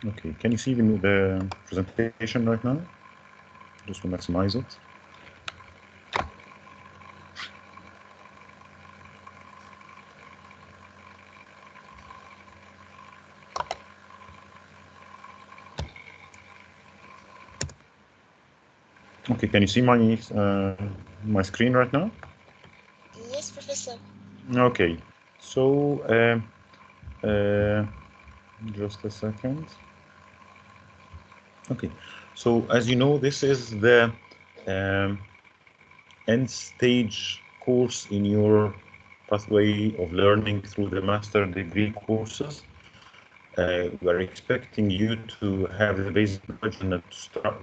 Okay, can you see the presentation right now? Just to maximize it. Okay, can you see my screen right now? Yes, Professor. Okay, so just a second. Okay, so as you know, this is the end stage course in your pathway of learning through the master degree courses. We are expecting you to have the basic knowledge and to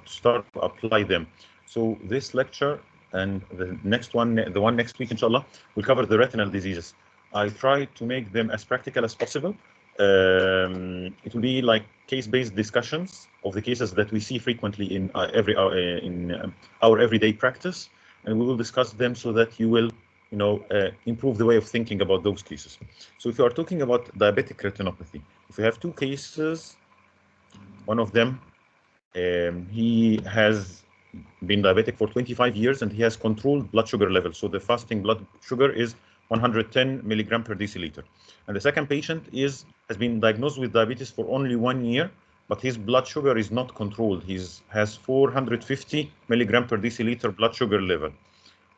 start to apply them. So this lecture and the next one, the one next week, inshallah, will cover the retinal diseases. I try to make them as practical as possible. It will be like case-based discussions of the cases that we see frequently in our everyday practice, and we will discuss them so that you will, improve the way of thinking about those cases. So if you are talking about diabetic retinopathy, if you have two cases, one of them, he has been diabetic for 25 years and he has controlled blood sugar level. So the fasting blood sugar is 110 milligram per deciliter. And the second patient has been diagnosed with diabetes for only 1 year, but his blood sugar is not controlled. He has 450 milligram per deciliter blood sugar level.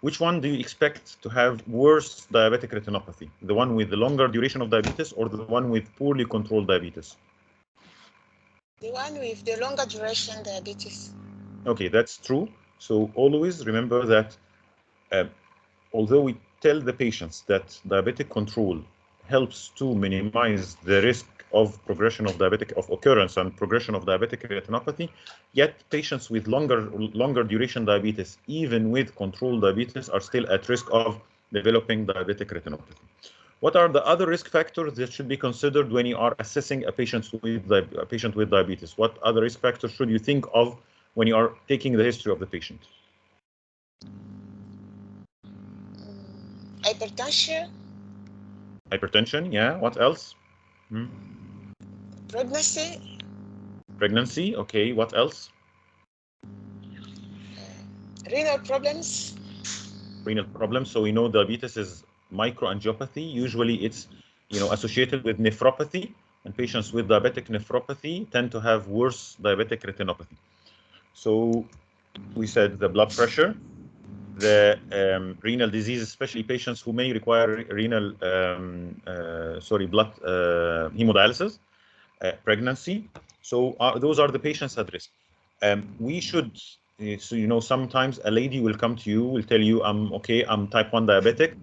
Which one do you expect to have worse diabetic retinopathy? The one with the longer duration of diabetes or the one with poorly controlled diabetes? The one with the longer duration diabetes. Okay, that's true. So always remember that although we tell the patients that diabetic control helps to minimize the risk of progression of occurrence and progression of diabetic retinopathy, yet patients with longer duration diabetes, even with controlled diabetes, are still at risk of developing diabetic retinopathy. What are the other risk factors that should be considered when you are assessing a patient with diabetes? What other risk factors should you think of when you are taking the history of the patient? Hypertension. Hypertension, yeah. What else? Pregnancy. Pregnancy, okay. What else? Renal problems. Renal problems. So we know diabetes is microangiopathy. Usually it's associated with nephropathy, and patients with diabetic nephropathy tend to have worse diabetic retinopathy. So we said the blood pressure, the renal disease, especially patients who may require blood hemodialysis, pregnancy. So those are the patients at risk. We should, so sometimes a lady will come to you, will tell you, I'm type 1 diabetic,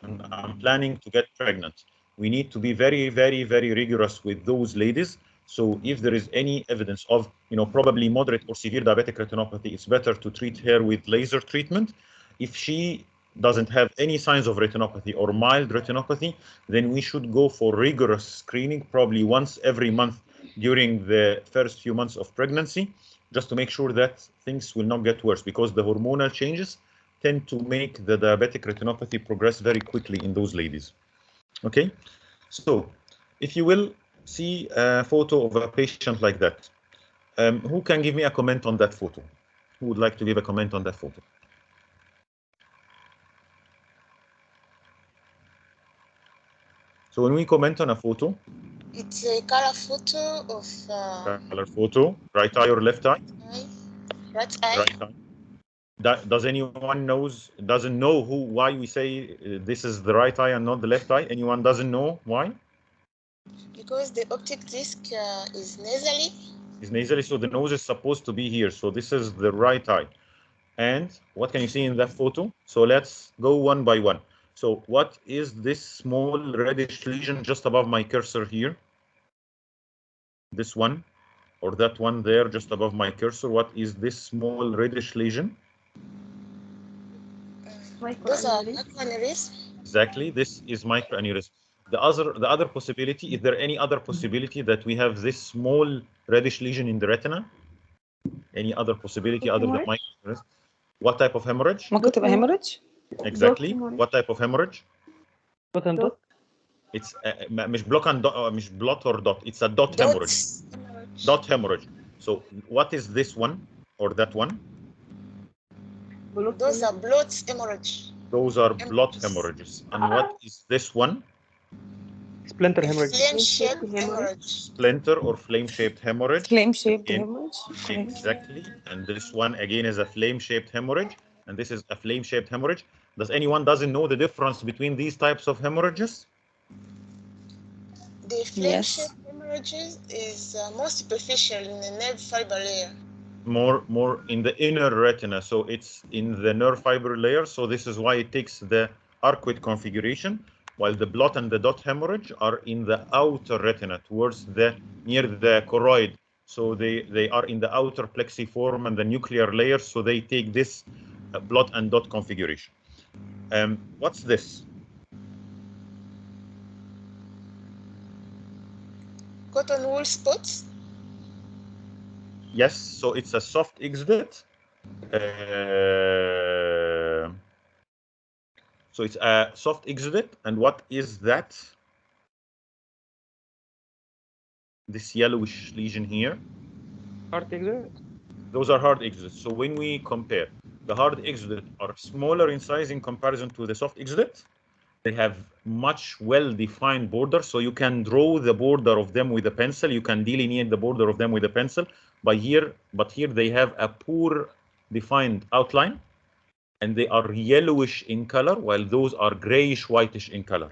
and I'm planning to get pregnant. We need to be very, very, very rigorous with those ladies. So if there is any evidence of, probably moderate or severe diabetic retinopathy, it's better to treat her with laser treatment. If she doesn't have any signs of retinopathy or mild retinopathy, then we should go for rigorous screening, probably once every month during the first few months of pregnancy, just to make sure that things will not get worse, because the hormonal changes tend to make the diabetic retinopathy progress very quickly in those ladies. Okay, so if you will see a photo of a patient like that, who can give me a comment on that photo? Who would like to give a comment on that photo? So when we comment on a photo, it's a color photo of color photo, right eye or left eye? Right eye. Right eye. Does anyone doesn't know why we say this is the right eye and not the left eye? Anyone doesn't know why? Because the optic disc is nasally. Is nasally, so the nose is supposed to be here. So this is the right eye. And what can you see in that photo? So let's go one by one. So what is this small reddish lesion just above my cursor here? This one or that one there just above my cursor? What is this small reddish lesion? Those are microaneurysm. Exactly, this is microaneurysm. The other possibility, is there any other possibility that we have this small reddish lesion in the retina? Any other possibility other than microaneurysm? What type of hemorrhage? ممكن تبقى hemorrhage. Exactly. What type of hemorrhage? Block and dot. It's مش block and dot, مش blot or dot. It's a dot hemorrhage. Dot hemorrhage. So what is this one or that one? Those are blood hemorrhage. Those are blood hemorrhages. And what is this one? Splinter hemorrhage. Flame-shaped hemorrhage. Splinter or flame-shaped hemorrhage. Flame-shaped hemorrhage. Exactly. And this one again is a flame-shaped hemorrhage. And this is a flame-shaped hemorrhage. Does anyone doesn't know the difference between these types of hemorrhages? The flame-shaped hemorrhages is more superficial in the nerve fiber layer. More in the inner retina, so it's in the nerve fiber layer. So this is why it takes the arcuate configuration, while the blot and the dot hemorrhage are in the outer retina towards the near the choroid. So they are in the outer plexiform and the nuclear layer. So they take this blot and dot configuration. What's this? Cotton wool spots. Yes, so it's a soft exudate. So it's a soft exudate. And what is that? This yellowish lesion here. Hard exudate. Those are hard exudates. So when we compare, the hard exudate are smaller in size in comparison to the soft exudate. They have much well-defined border, so you can draw the border of them with a pencil. You can delineate the border of them with a pencil. But here they have a poor defined outline, and they are yellowish in color, while those are grayish whitish in color.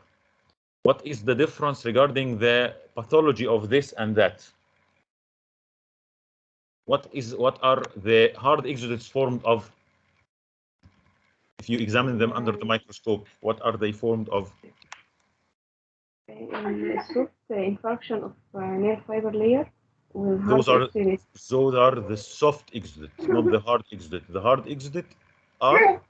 What is the difference regarding the pathology of this and that? What are the hard exudates formed of? If you examine them under the microscope, what are they formed of? Soft infarction of nerve fiber layer. Those are the soft exudates, not the hard exudate. The hard exudate are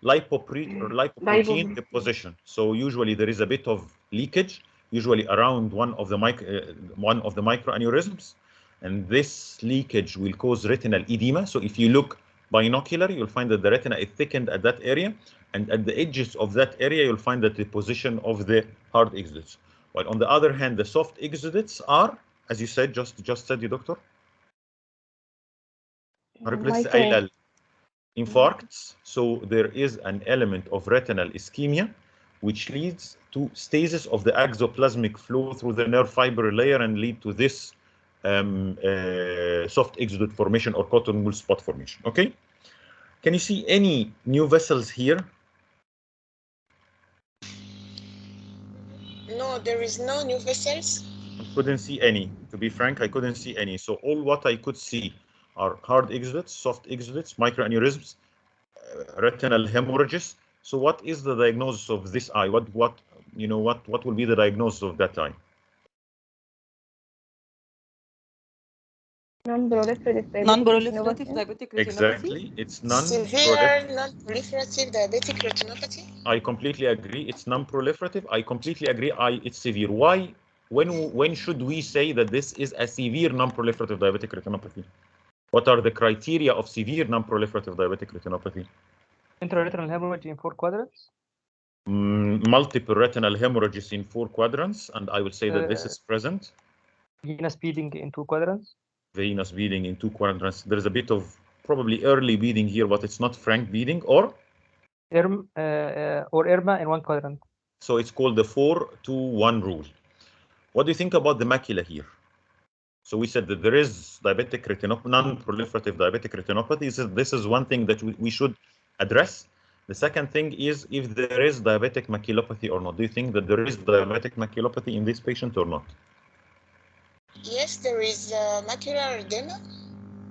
lipoprotein deposition. So usually there is a bit of leakage, usually around one of the microaneurysms, and this leakage will cause retinal edema. So if you look binocular, you'll find that the retina is thickened at that area, and at the edges of that area, you'll find the deposition of the hard exudates. While on the other hand, the soft exudates are, as you said, just said you, doctor? Infarcts. So there is an element of retinal ischemia, which leads to stasis of the axoplasmic flow through the nerve fiber layer and lead to this soft exudate formation or cotton wool spot formation. Okay. Can you see any new vessels here? No, there is no new vessels. I couldn't see any. To be frank, I couldn't see any. So all what I could see are hard exudates, soft exudates, microaneurysms, retinal hemorrhages. So what is the diagnosis of this eye? What will be the diagnosis of that eye? Non-proliferative diabetic retinopathy. Exactly, it's severe non-proliferative diabetic retinopathy. I completely agree. It's non-proliferative. I completely agree. It's severe. Why? When should we say that this is a severe non-proliferative diabetic retinopathy? What are the criteria of severe non-proliferative diabetic retinopathy? Intraretinal hemorrhage in 4 quadrants. Multiple retinal hemorrhages in 4 quadrants, and I will say that this is present. Venous bleeding in 2 quadrants. Venous bleeding in 2 quadrants. There's a bit of probably early bleeding here, but it's not frank bleeding, or ERMA in 1 quadrant. So it's called the 4-2-1 rule. What do you think about the macula here? So we said that there is diabetic retinopathy, non-proliferative diabetic retinopathy. This is one thing that we should address. The second thing is if there is diabetic maculopathy or not. Do you think that there is diabetic maculopathy in this patient or not? Yes, there is macular edema.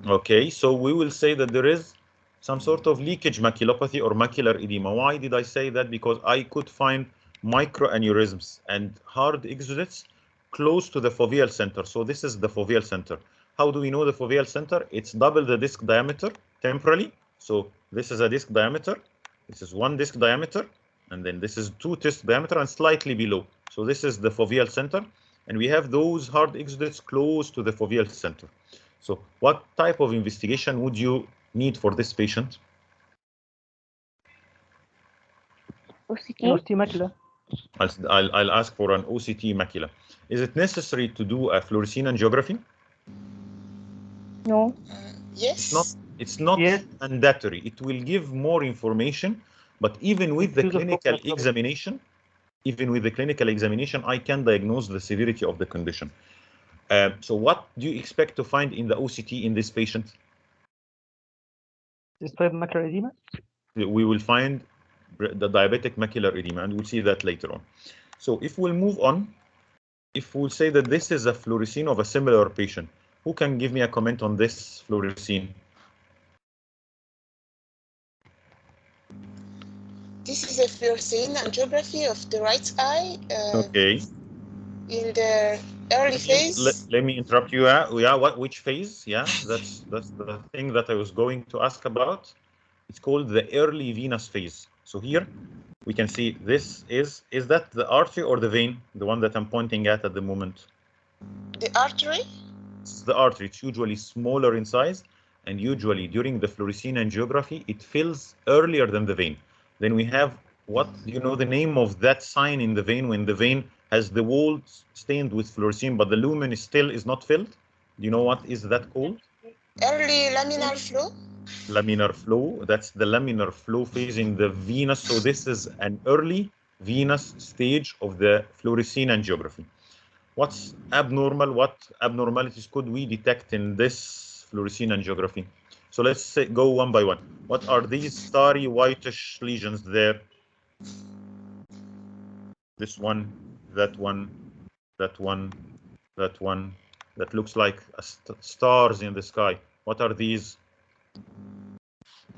Okay, so we will say that there is some sort of leakage maculopathy or macular edema. Why did I say that? Because I could find microaneurysms and hard exudates close to the foveal center. So this is the foveal center. How do we know the foveal center? It's double the disc diameter temporally. So this is a disc diameter. This is 1 disc diameter. And then this is 2 disc diameter and slightly below. So this is the foveal center. And we have those hard exudates close to the foveal center. So what type of investigation would you need for this patient? OCT macula. I'll ask for an OCT macula. Is it necessary to do a fluorescein angiography? No. Yes. It's not Yes. mandatory. It will give more information, but even with the Choose a clinical focus. examination, I can diagnose the severity of the condition. So what do you expect to find in the OCT in this patient? Despite macular edema. We will find the diabetic macular edema, and we'll see that later on. So if we'll move on, if we'll say that this is a fluorescein of a similar patient, who can give me a comment on this fluorescein? This is a Fluorescein angiography of the right eye. Okay. In the early phase. Let me interrupt you. Which phase? Yeah, that's the thing that I was going to ask about. It's called the early venous phase. So here we can see this is that the artery or the vein, the one that I'm pointing at the moment? The artery? It's the artery. It's usually smaller in size, and usually during the fluorescein angiography, it fills earlier than the vein. Then we have, what do you know the name of that sign in the vein when the vein has the wall stained with fluorescein, but the lumen is not filled? Do you know what is that called? Early laminar flow? Laminar flow. That's the laminar flow phase in the venous. So this is an early venous stage of the fluorescein angiography. What's abnormal? What abnormalities could we detect in this fluorescein angiography? So let's go one by one. What are these starry whitish lesions there? This one, that one, that one, that one. That looks like stars in the sky. What are these?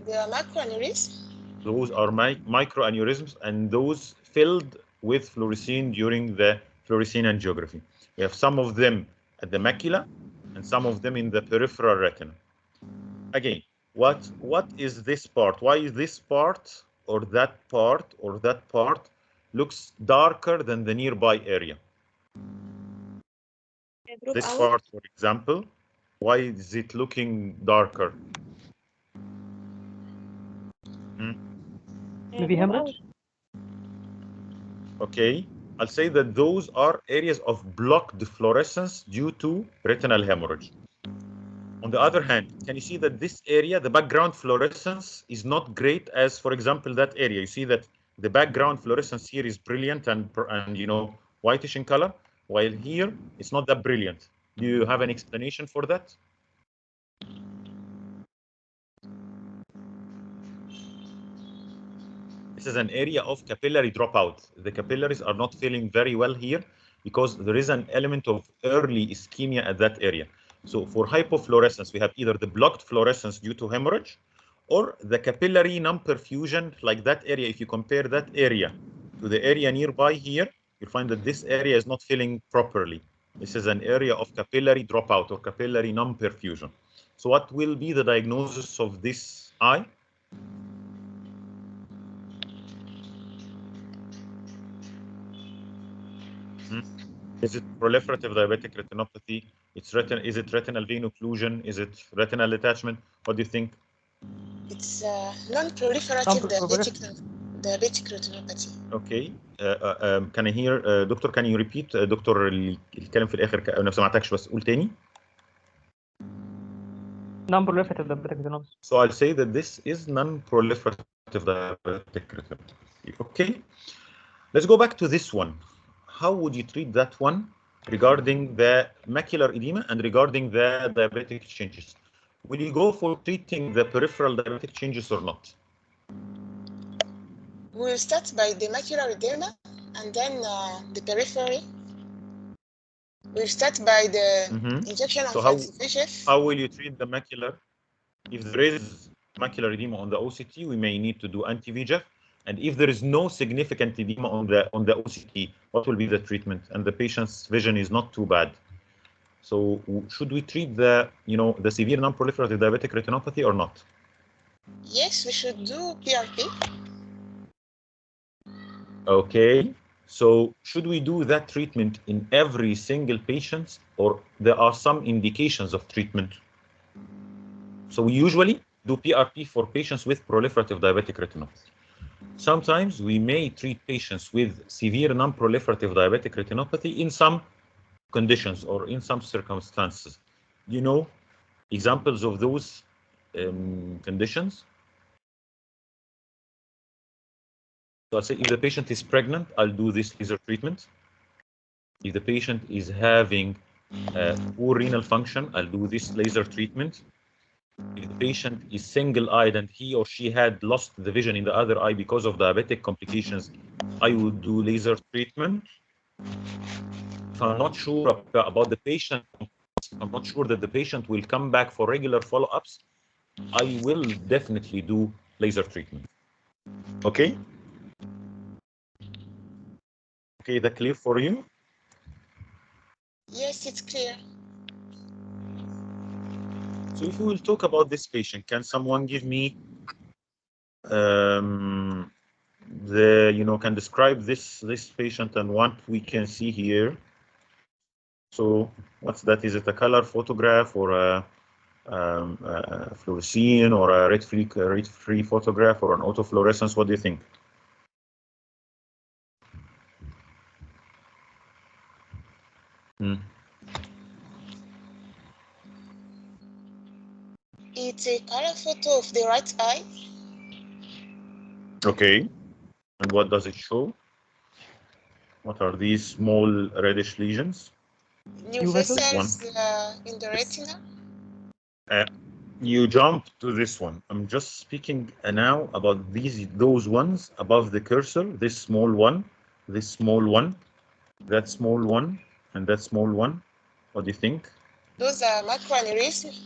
They are microaneurysms. Those are microaneurysms, and those filled with fluorescein during the fluorescein angiography. We have some of them at the macula and some of them in the peripheral retina. Again, what is this part? Why is this part or that part looks darker than the nearby area? This part, for example, why is it looking darker? Maybe hemorrhage. Okay, I'll say that those are areas of blocked fluorescence due to retinal hemorrhage. On the other hand, can you see that this area, the background fluorescence is not great as, for example, that area? You see that the background fluorescence here is brilliant and you know, whitish in color, while here it's not that brilliant. Do you have an explanation for that? This is an area of capillary dropout. The capillaries are not filling very well here because there is an element of early ischemia at that area. So for hypofluorescence, we have either the blocked fluorescence due to hemorrhage or the capillary non-perfusion, like that area. If you compare that area to the area nearby here, you'll find that this area is not filling properly. This is an area of capillary dropout or capillary non-perfusion. So what will be the diagnosis of this eye? Is it proliferative diabetic retinopathy? Is it retinal vein occlusion? Is it retinal detachment? What do you think? It's non-proliferative diabetic retinopathy. Okay. Can I hear دكتور, can you repeat دكتور الكلام في الآخر أنا ما سمعتكش بس قول تاني. Non-proliferative diabetic retinopathy. So I'll say that this is non-proliferative diabetic retinopathy. Okay. Let's go back to this one. How would you treat that one regarding the macular edema and regarding the diabetic changes? Will you go for treating the peripheral diabetic changes or not? We'll start by the macular edema and then the periphery. We'll start by the injection of anti-VEGF. How will you treat the macular? If there is macular edema on the OCT, we may need to do anti-VEGF. And if there is no significant edema on the OCT, what will be the treatment? And the patient's vision is not too bad. So should we treat the severe non-proliferative diabetic retinopathy or not? Yes, we should do PRP. Okay. So should we do that treatment in every single patient, or there are some indications of treatment? So we usually do PRP for patients with proliferative diabetic retinopathy. Sometimes we may treat patients with severe non-proliferative diabetic retinopathy in some conditions or in some circumstances. You know, Examples of those conditions. So I'll say if the patient is pregnant, I'll do this laser treatment. If the patient is having poor renal function, I'll do this laser treatment. If the patient is single-eyed and he or she had lost the vision in the other eye because of diabetic complications, I would do laser treatment. If I'm not sure about the patient, I'm not sure that the patient will come back for regular follow-ups, I will definitely do laser treatment. Okay? Okay, that clear for you? Yes, it's clear. So if we will talk about this patient, can someone give me can describe this patient and what we can see here? So what's that? Is it a color photograph or a fluorescein or a red-free photograph or an autofluorescence? What do you think? It's a color photo of the right eye. Okay. And what does it show? What are these small reddish lesions? New vessels in the retina. You jump to this one. I'm just speaking now about those ones above the cursor. This small one, that small one, and that small one. What do you think? Those are microaneurysms.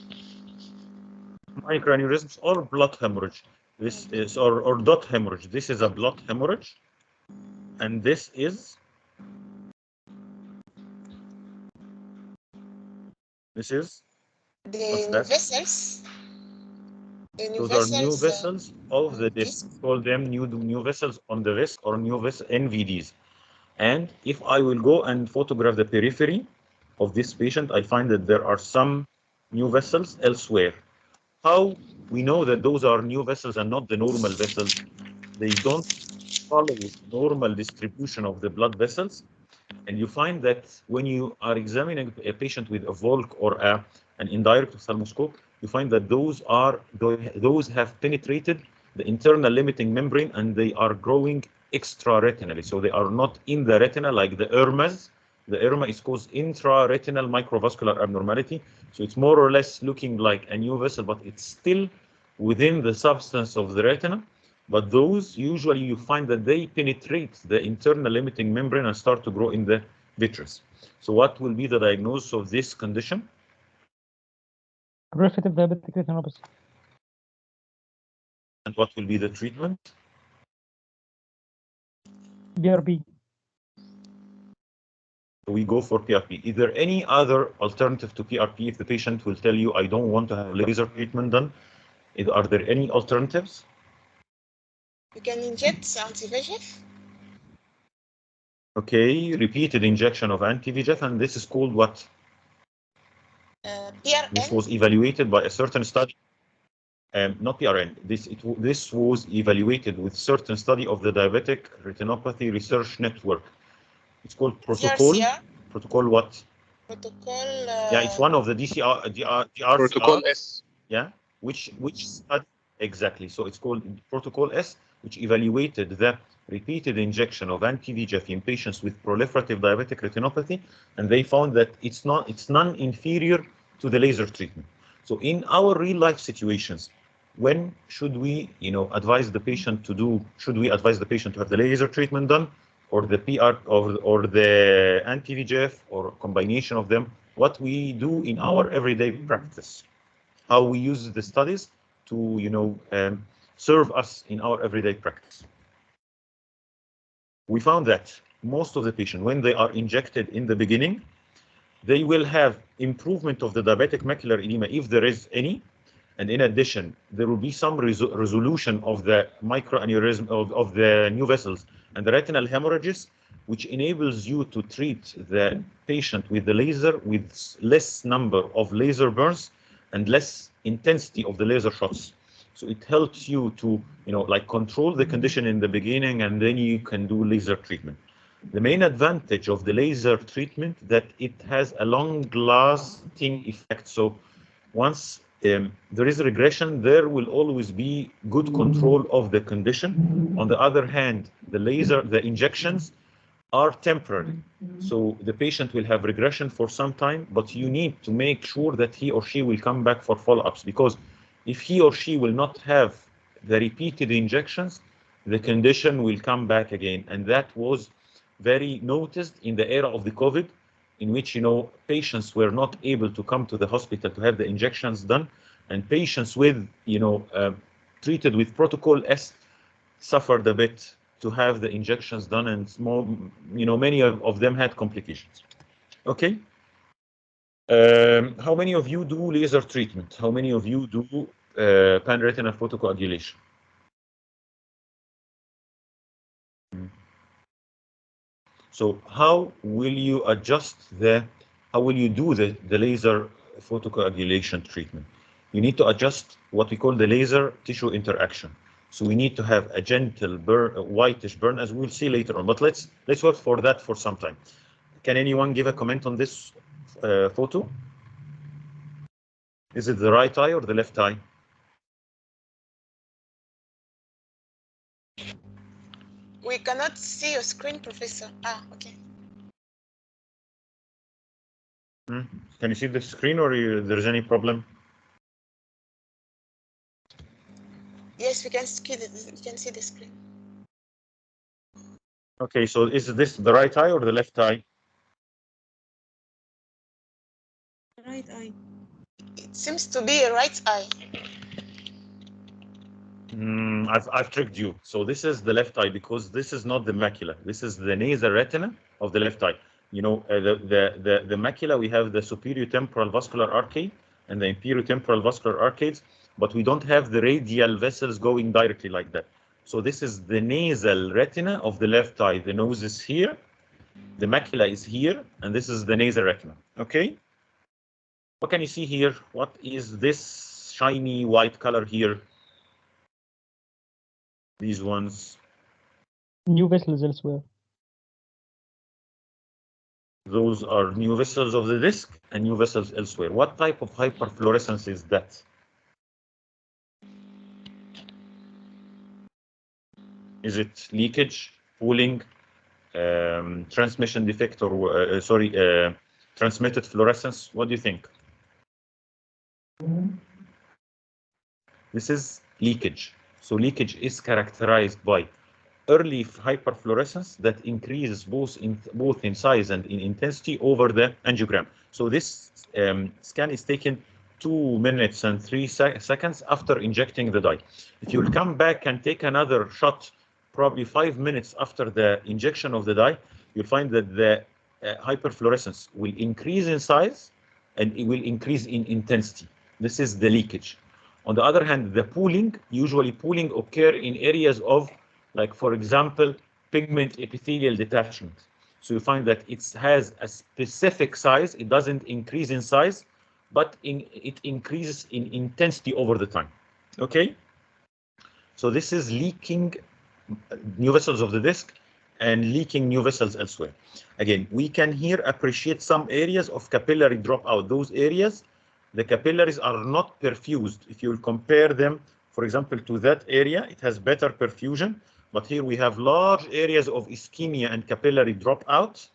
Microaneurysms or blood hemorrhage. This is or dot hemorrhage. This is a blood hemorrhage, and this is the new vessels. Those are new vessels of the disc. Call them new vessels on the disc or new vessel NVDs. And if I will go and photograph the periphery of this patient, I find that there are some new vessels elsewhere. How we know that those are new vessels and not the normal vessels? They don't follow normal distribution of the blood vessels. And you find that when you are examining a patient with a Volk or an indirect ophthalmoscope, you find that those have penetrated the internal limiting membrane and they are growing extra-retinally. So they are not in the retina like the ERMAs. The ERMA is caused intra-retinal microvascular abnormality. So it's more or less looking like a new vessel, but it's still within the substance of the retina. But those, usually you find that they penetrate the internal limiting membrane and start to grow in the vitreous. So what will be the diagnosis of this condition? Proliferative diabetic retinopathy. And what will be the treatment? PRP. We go for PRP. Is there any other alternative to PRP if the patient will tell you, I don't want to have laser treatment done? Are there any alternatives? You can inject anti-VEGF. Okay, repeated injection of anti-VEGF, and this is called what? PRN. This was evaluated by a certain study. Not PRN. This was evaluated with certain study of the Diabetic Retinopathy Research Network. It's called Protocol. GRCR. Protocol what? Protocol. Yeah, it's one of the GRCR. Protocol S. Yeah, which study exactly? So it's called Protocol S, which evaluated the repeated injection of anti-VEGF in patients with proliferative diabetic retinopathy, and they found that it's non-inferior to the laser treatment. So in our real-life situations, when should we, advise the patient to do? Should we advise the patient to have the laser treatment done, or the PR, or the anti-VEGF, or combination of them? What we do in our everyday practice, how we use the studies to, serve us in our everyday practice. We found that most of the patients, when they are injected in the beginning, they will have improvement of the diabetic macular edema if there is any. And in addition, there will be some resolution of the microaneurysm of the new vessels and the retinal hemorrhages, which enables you to treat the patient with the laser with less number of laser burns and less intensity of the laser shots. So it helps you to, control the condition in the beginning, and then you can do laser treatment. The main advantage of the laser treatment that it has a long-lasting effect. So once there is regression, there will always be good control of the condition. On the other hand, the injections are temporary. So the patient will have regression for some time, but you need to make sure that he or she will come back for follow-ups, because if he or she will not have the repeated injections, the condition will come back again. And that was very noticed in the era of the COVID, in which, patients were not able to come to the hospital to have the injections done, and patients with, treated with protocol S suffered a bit to have the injections done, and many of them had complications. Okay. How many of you do laser treatment? How many of you do pan-retinal photocoagulation? So how will you do the laser photocoagulation treatment? You need to adjust what we call the laser tissue interaction. So we need to have a gentle burn, a whitish burn, as we'll see later on. But let's work for that for some time. Can anyone give a comment on this photo? Is it the right eye or the left eye? We cannot see your screen, Professor. Okay. Can you see the screen, or there's any problem? Yes, we can see the screen. Okay, so is this the right eye or the left eye? Right eye. It seems to be a right eye. I've tricked you. So this is the left eye, because this is not the macula. This is the nasal retina of the left eye. The macula, we have the superior temporal vascular arcade and the inferior temporal vascular arcades, but we don't have the radial vessels going directly like that. So this is the nasal retina of the left eye. The nose is here, the macula is here, and this is the nasal retina. Okay. What can you see here? What is this shiny white color here? These ones. New vessels elsewhere. Those are new vessels of the disc and new vessels elsewhere. What type of hyperfluorescence is that? Is it leakage, pooling, transmission defect, or transmitted fluorescence? What do you think? This is leakage. So leakage is characterized by early hyperfluorescence that increases both in size and in intensity over the angiogram. So this scan is taken 2 minutes and 3 seconds after injecting the dye. If you'll come back and take another shot, probably 5 minutes after the injection of the dye, you'll find that the hyperfluorescence will increase in size and it will increase in intensity. This is the leakage. On the other hand, the pooling, usually pooling occur in areas of, like, for example, pigment epithelial detachment. So you find that it has a specific size. It doesn't increase in size, but it increases in intensity over the time. Okay? So this is leaking new vessels of the disc and leaking new vessels elsewhere. Again, we can here appreciate some areas of capillary dropout. Those areas, the capillaries are not perfused. If you compare them, for example, to that area, it has better perfusion. But here we have large areas of ischemia and capillary dropout.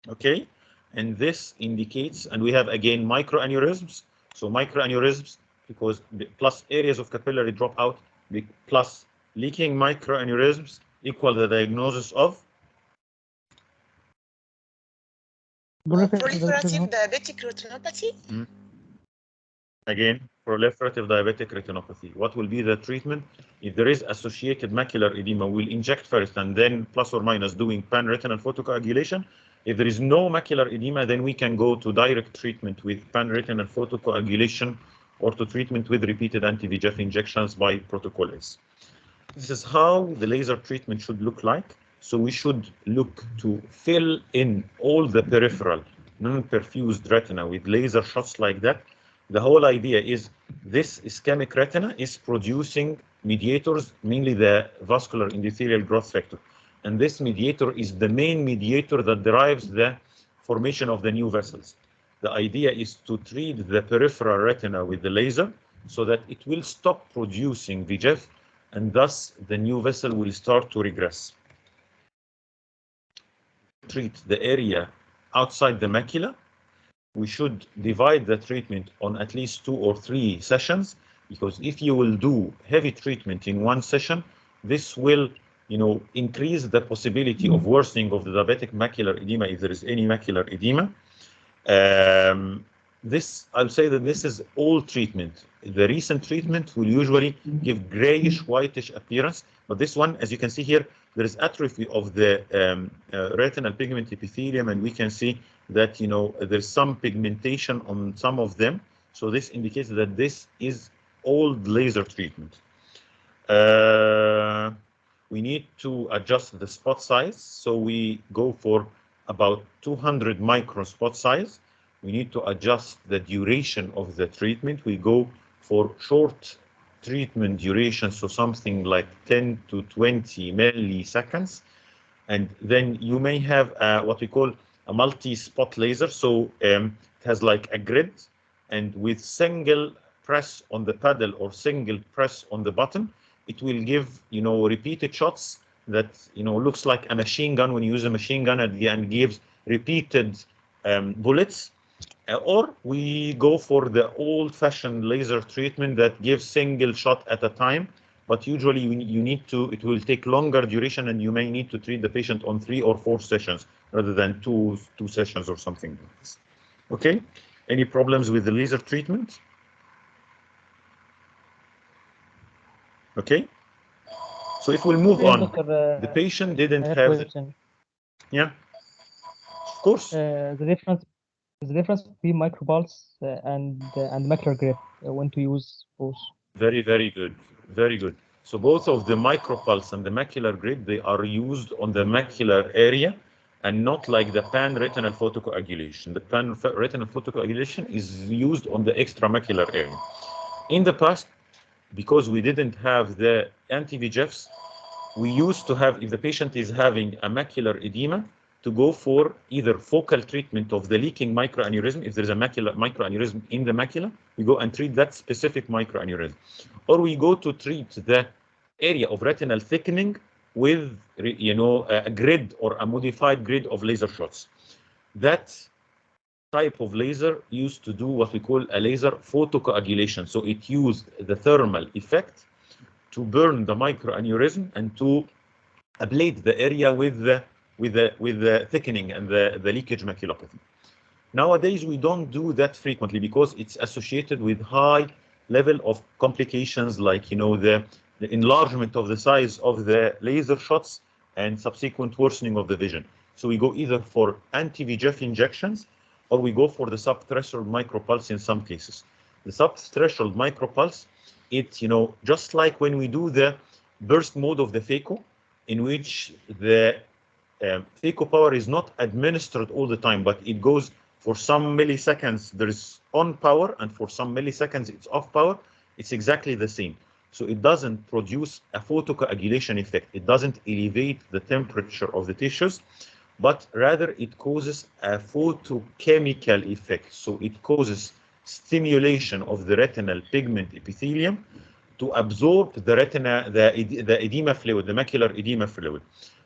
Okay, and this indicates, and we have again microaneurysms. So microaneurysms, because plus areas of capillary dropout plus leaking microaneurysms equal the diagnosis of proliferative diabetic retinopathy. Again, proliferative diabetic retinopathy. What will be the treatment? If there is associated macular edema, we'll inject first and then plus or minus doing pan-retinal photocoagulation. If there is no macular edema, then we can go to direct treatment with pan-retinal photocoagulation or to treatment with repeated anti-VEGF injections by protocol S. This is how the laser treatment should look like. So we should look to fill in all the peripheral non-perfused retina with laser shots like that. The whole idea is this ischemic retina is producing mediators, mainly the vascular endothelial growth factor. And this mediator is the main mediator that drives the formation of the new vessels. The idea is to treat the peripheral retina with the laser so that it will stop producing VEGF, and thus the new vessel will start to regress. Treat the area outside the macula. We should divide the treatment on at least 2 or 3 sessions, because if you will do heavy treatment in one session, this will, increase the possibility of worsening of the diabetic macular edema if there is any macular edema. I'll say that this is all treatment. The recent treatment will usually give grayish, whitish appearance, but this one, as you can see here, there is atrophy of the retinal pigment epithelium, and we can see that there's some pigmentation on some of them. So this indicates that this is old laser treatment. We need to adjust the spot size, so we go for about 200 micron spot size. We need to adjust the duration of the treatment. We go for short treatment duration, so something like 10 to 20 milliseconds. And then you may have what we call a multi-spot laser. So it has like a grid, and with single press on the paddle or single press on the button, it will give, repeated shots that, looks like a machine gun when you use a machine gun at the end, gives repeated bullets. Or we go for the old-fashioned laser treatment that gives single shot at a time, but usually you need to, it will take longer duration, and you may need to treat the patient on 3 or 4 sessions rather than two sessions or something like this. Okay, any problems with the laser treatment? Okay, so if we'll move on, the patient didn't have yeah, of course. The difference between micropulse and macular grid when to use both. Very, very good. Very good. So both of the micropulse and the macular grid, they are used on the macular area and not like the pan-retinal photocoagulation. The pan-retinal photocoagulation is used on the extramacular area. In the past, because we didn't have the anti-VEGFs, we used to have, if the patient is having a macular edema, to go for either focal treatment of the leaking microaneurysm. If there's a microaneurysm in the macula, we go and treat that specific microaneurysm. Or we go to treat the area of retinal thickening with, a grid or a modified grid of laser shots. That type of laser used to do what we call a laser photocoagulation. So it used the thermal effect to burn the microaneurysm and to ablate the area with the thickening and the leakage maculopathy. Nowadays, we don't do that frequently because it's associated with high level of complications like, the enlargement of the size of the laser shots and subsequent worsening of the vision. So we go either for anti-VEGF injections or we go for the subthreshold micropulse in some cases. The subthreshold micropulse, it's, just like when we do the burst mode of the phaco, in which the phaco power is not administered all the time, but it goes for some milliseconds, there is on power, and for some milliseconds, it's off power. It's exactly the same. So it doesn't produce a photocoagulation effect. It doesn't elevate the temperature of the tissues, but rather it causes a photochemical effect. So it causes stimulation of the retinal pigment epithelium to absorb the retina, the edema fluid, the macular edema fluid.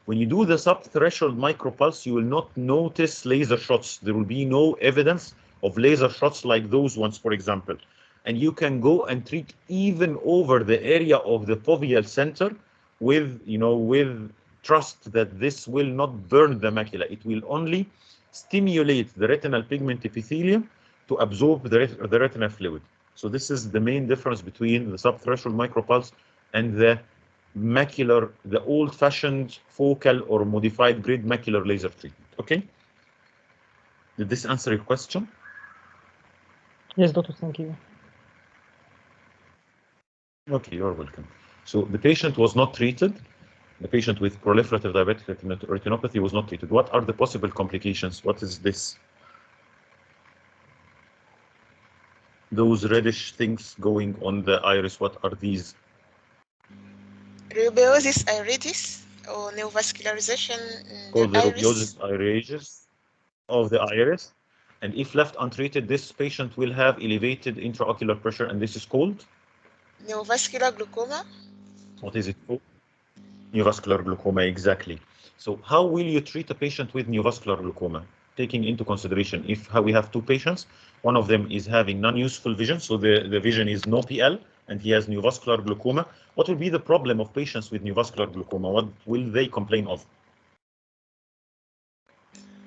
When you do the subthreshold micropulse, you will not notice laser shots. There will be no evidence of laser shots like those ones, for example. And you can go and treat even over the area of the foveal center with, with trust that this will not burn the macula. It will only stimulate the retinal pigment epithelium to absorb the retinal fluid. So this is the main difference between the subthreshold micropulse and the macular, the old-fashioned focal or modified grid macular laser treatment. Okay? Did this answer your question? Yes, doctor, thank you. Okay, you're welcome. So the patient was not treated. The patient with proliferative diabetic retinopathy was not treated. What are the possible complications? What is this? Those reddish things going on the iris, what are these? Rubeosis iris or neovascularization in Called the iris. rubeosis iris of the iris. And if left untreated, this patient will have elevated intraocular pressure, and this is called? Neovascular glaucoma. What is it called? Neovascular glaucoma, exactly. So how will you treat a patient with neovascular glaucoma? Taking into consideration if we have two patients, one of them is having non-useful vision, so the vision is no PL, and he has neovascular glaucoma. What will be the problem of patients with neovascular glaucoma? What will they complain of?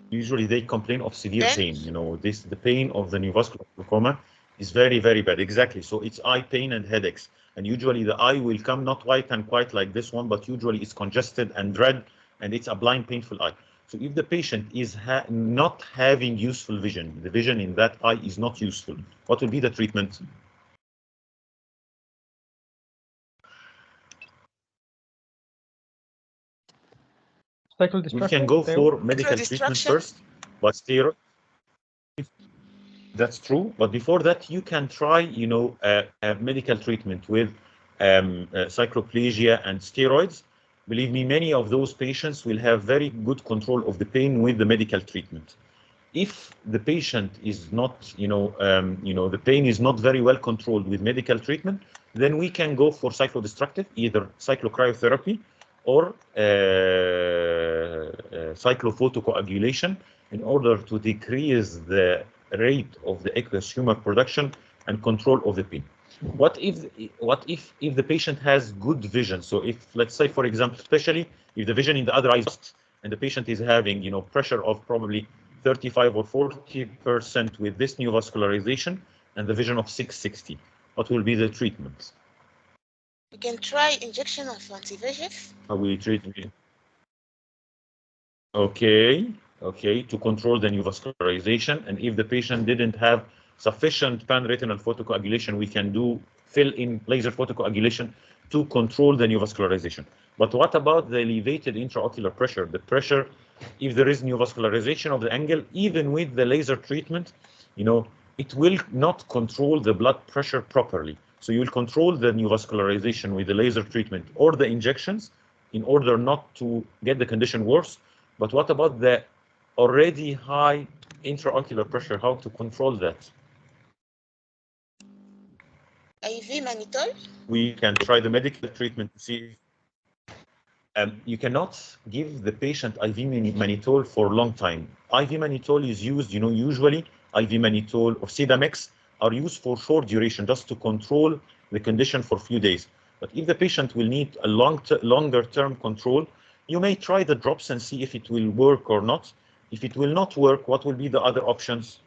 Usually they complain of severe pain. You know, the pain of the neovascular glaucoma is very, very bad. Exactly. So it's eye pain and headaches. And usually the eye will come not white and quite like this one, but usually it's congested and red, and it's a blind, painful eye. So if the patient is not having useful vision, the vision in that eye is not useful, what will be the treatment? We can go for medical treatment first, but steroid. That's true, but before that, you can try, you know, medical treatment with cycloplegia and steroids. Believe me, many of those patients will have very good control of the pain with the medical treatment. If the patient is not, the pain is not very well controlled with medical treatment, then we can go for cyclodestructive, either cyclocryotherapy or cyclophotocoagulation, in order to decrease the rate of the aqueous humor production and control of the pain. What if the patient has good vision? So if, let's say, for example, especially if the vision in the other eye is, and the patient is having, you know, pressure of probably 35 or 40% with this neovascularization and the vision of 660, what will be the treatment? You can try injection of anti-VEGF. How will you treat it? Okay, to control the neovascularization. And if the patient didn't have sufficient pan-retinal photocoagulation, we can do fill-in laser photocoagulation to control the neovascularization. But what about the elevated intraocular pressure? The pressure, if there is neovascularization of the angle, even with the laser treatment, you know, it will not control the blood pressure properly. So you will control the neovascularization with the laser treatment or the injections in order not to get the condition worse. But what about the already high intraocular pressure? How to control that? IV mannitol. We can try the medical treatment to see. You cannot give the patient IV mannitol for a long time. IV mannitol is used, you know, usually IV mannitol or Sedamex are used for short duration, just to control the condition for a few days. But if the patient will need a longer term control, you may try the drops and see if it will work or not. If it will not work, what will be the other options?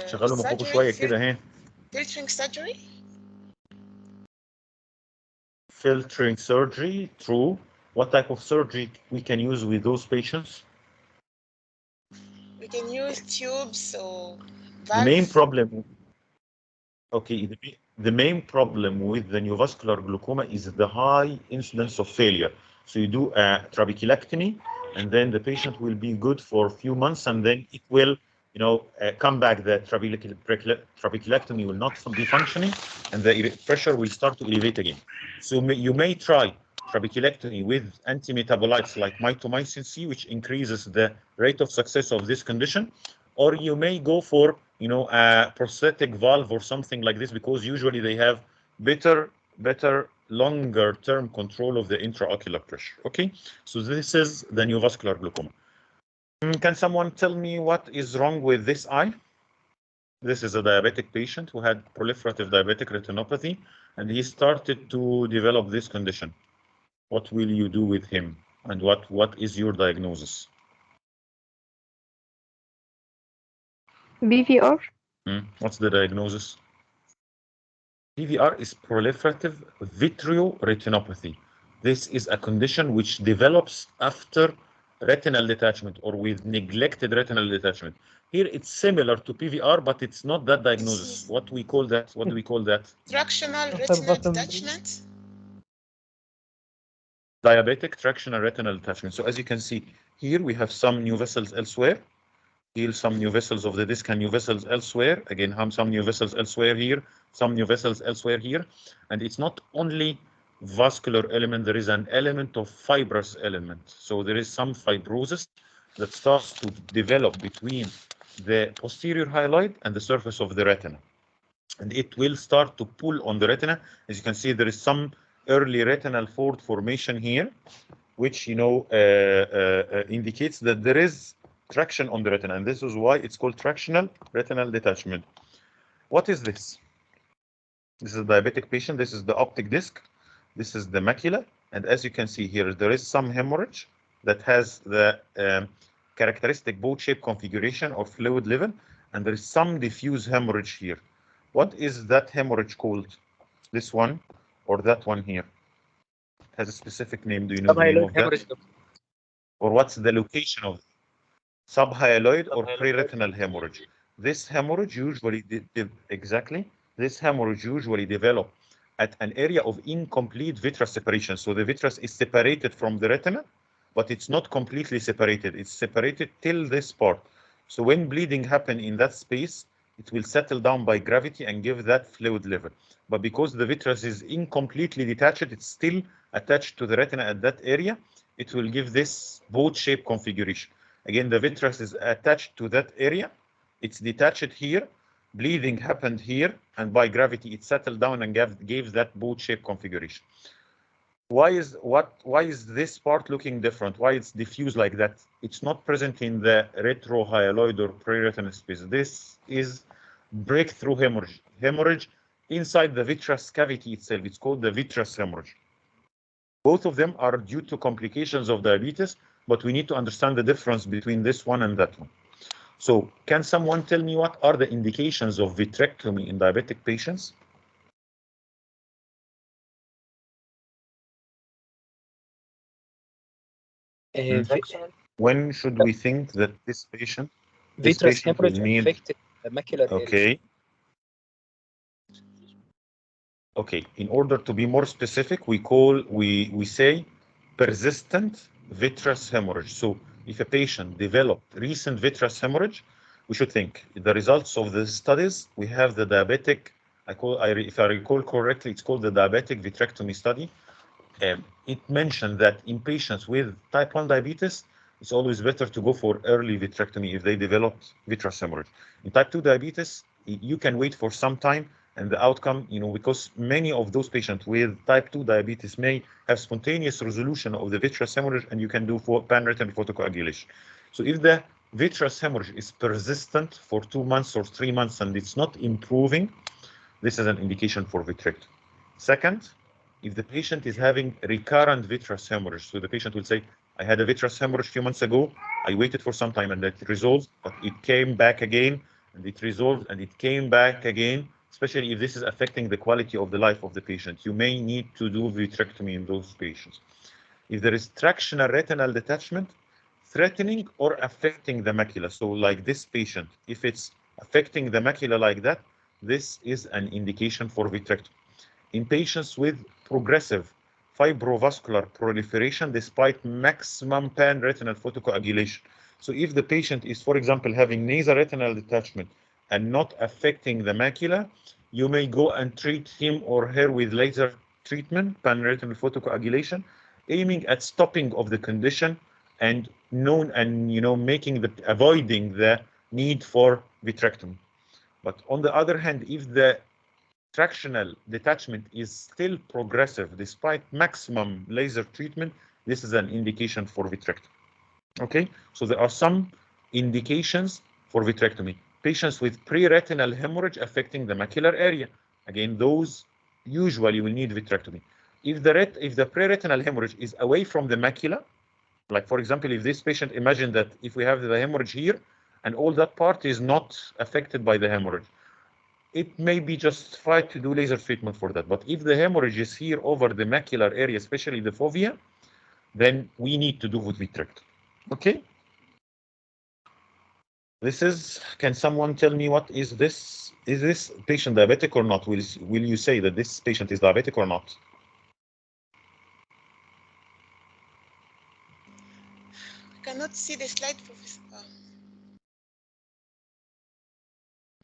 شغلوا مخكم شوية كده اهي. Filtering surgery. Filtering surgery, true. What type of surgery we can use with those patients? We can use tubes or valves. The main problem, okay, the main problem with the neovascular glaucoma is the high incidence of failure. So you do a trabeculectomy, and then the patient will be good for a few months, and then it will, you know, come back. The trabeculectomy will not be functioning, and the pressure will start to elevate again. So you may try trabeculectomy with antimetabolites like mitomycin C, which increases the rate of success of this condition, or you may go for, you know, a prosthetic valve or something like this, because usually they have better longer term control of the intraocular pressure. Okay, so this is the neovascular glaucoma. Can someone tell me what is wrong with this eye? This is a diabetic patient who had proliferative diabetic retinopathy, and he started to develop this condition. What will you do with him, and what is your diagnosis? BVR. What's the diagnosis? PVR is proliferative vitreoretinopathy. This is a condition which develops after retinal detachment or with neglected retinal detachment. Here it's similar to PVR, but it's not that diagnosis. What we call that? What do we call that? Tractional retinal detachment. Diabetic tractional retinal detachment. So as you can see, here we have some new vessels elsewhere. Here some new vessels of the disc and new vessels elsewhere. Again, some new vessels elsewhere here, some new vessels elsewhere here. And it's not only vascular element, there is an element of fibrous element. So there is some fibrosis that starts to develop between the posterior hyaloid and the surface of the retina. And it will start to pull on the retina. As you can see, there is some early retinal fold formation here, which indicates that there is traction on the retina, and this is why it's called tractional retinal detachment. What is this? This is a diabetic patient. This is the optic disc. This is the macula, and as you can see here, there is some hemorrhage that has the characteristic boat-shaped configuration or fluid level, and there is some diffuse hemorrhage here. What is that hemorrhage called? This one or that one here? It has a specific name. Do you know the name of that? Or what's the location of it? Subhyaloid or pre-retinal hemorrhage? This hemorrhage usually this hemorrhage usually develops at an area of incomplete vitreous separation. So the vitreous is separated from the retina, but it's not completely separated. It's separated till this part. So when bleeding happens in that space, it will settle down by gravity and give that fluid level. But because the vitreous is incompletely detached, it's still attached to the retina at that area, it will give this boat-shaped configuration. Again, the vitreous is attached to that area. It's detached here. Bleeding happened here, and by gravity, it settled down and gave that boat-shaped configuration. Why is this part looking different? Why it's diffuse like that? It's not present in the retrohyaloid or pre-retinal space. This is breakthrough hemorrhage inside the vitreous cavity itself. It's called the vitreous hemorrhage. Both of them are due to complications of diabetes, but we need to understand the difference between this one and that one. So can someone tell me what are the indications of vitrectomy in diabetic patients? When should we think that this patient will need affected the macular area. Okay, in order to be more specific, we say persistent vitreous hemorrhage. So if a patient developed recent vitreous hemorrhage, we should think the results of the studies. We have the diabetic, if I recall correctly, it's called the diabetic vitrectomy study. It mentioned that in patients with type 1 diabetes, it's always better to go for early vitrectomy if they developed vitreous hemorrhage. In type 2 diabetes, you can wait for some time, and the outcome, because many of those patients with type 2 diabetes may have spontaneous resolution of the vitreous hemorrhage, and you can do pan-retinal photocoagulation. So if the vitreous hemorrhage is persistent for 2 months or 3 months and it's not improving, this is an indication for vitrectomy. Second, if the patient is having recurrent vitreous hemorrhage, so the patient will say, I had a vitreous hemorrhage a few months ago, I waited for some time and it resolved, but it came back again, and it resolved, and it came back again, especially if this is affecting the quality of the life of the patient. You may need to do vitrectomy in those patients. If there is tractional retinal detachment, threatening or affecting the macula, so like this patient, if it's affecting the macula like that, this is an indication for vitrectomy. In patients with progressive fibrovascular proliferation despite maximum pan-retinal photocoagulation. So if the patient is, for example, having nasal retinal detachment and not affecting the macula, you may go and treat him or her with laser treatment, pan-retinal photocoagulation, aiming at stopping of the condition and avoiding the need for vitrectomy. But on the other hand, if the tractional detachment is still progressive despite maximum laser treatment, this is an indication for vitrectomy. Okay, so there are some indications for vitrectomy. Patients with pre-retinal hemorrhage affecting the macular area, again, those usually will need vitrectomy. If the pre-retinal hemorrhage is away from the macula, like for example, if this patient, imagine that if we have the hemorrhage here and all that part is not affected by the hemorrhage, it may be justified to do laser treatment for that. But if the hemorrhage is here over the macular area, especially the fovea, then we need to do vitrectomy. Okay? Can someone tell me what is this? Is this patient diabetic or not? Will you say that this patient is diabetic or not? I cannot see the slide, Professor.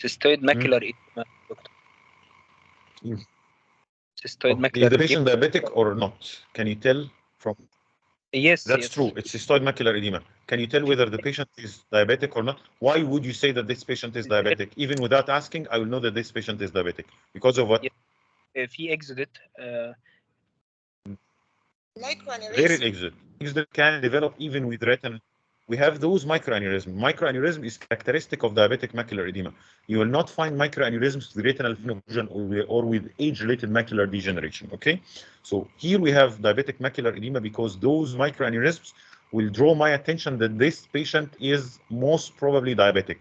Cystoid macular edema, doctor. Cystoid macular Is the patient diabetic or not? Can you tell from? Yes, That's yes. true. It's cystoid macular edema. Can you tell whether the patient is diabetic or not? Why would you say that this patient is diabetic? Even without asking, I will know that this patient is diabetic. Because of what? في exudate. Very exudate. Exudate can develop even with retinal. We have those microaneurysms. Microaneurysm is characteristic of diabetic macular edema. You will not find microaneurysms with retinal occlusion or with age-related macular degeneration. Okay, so here we have diabetic macular edema because those microaneurysms will draw my attention that this patient is most probably diabetic,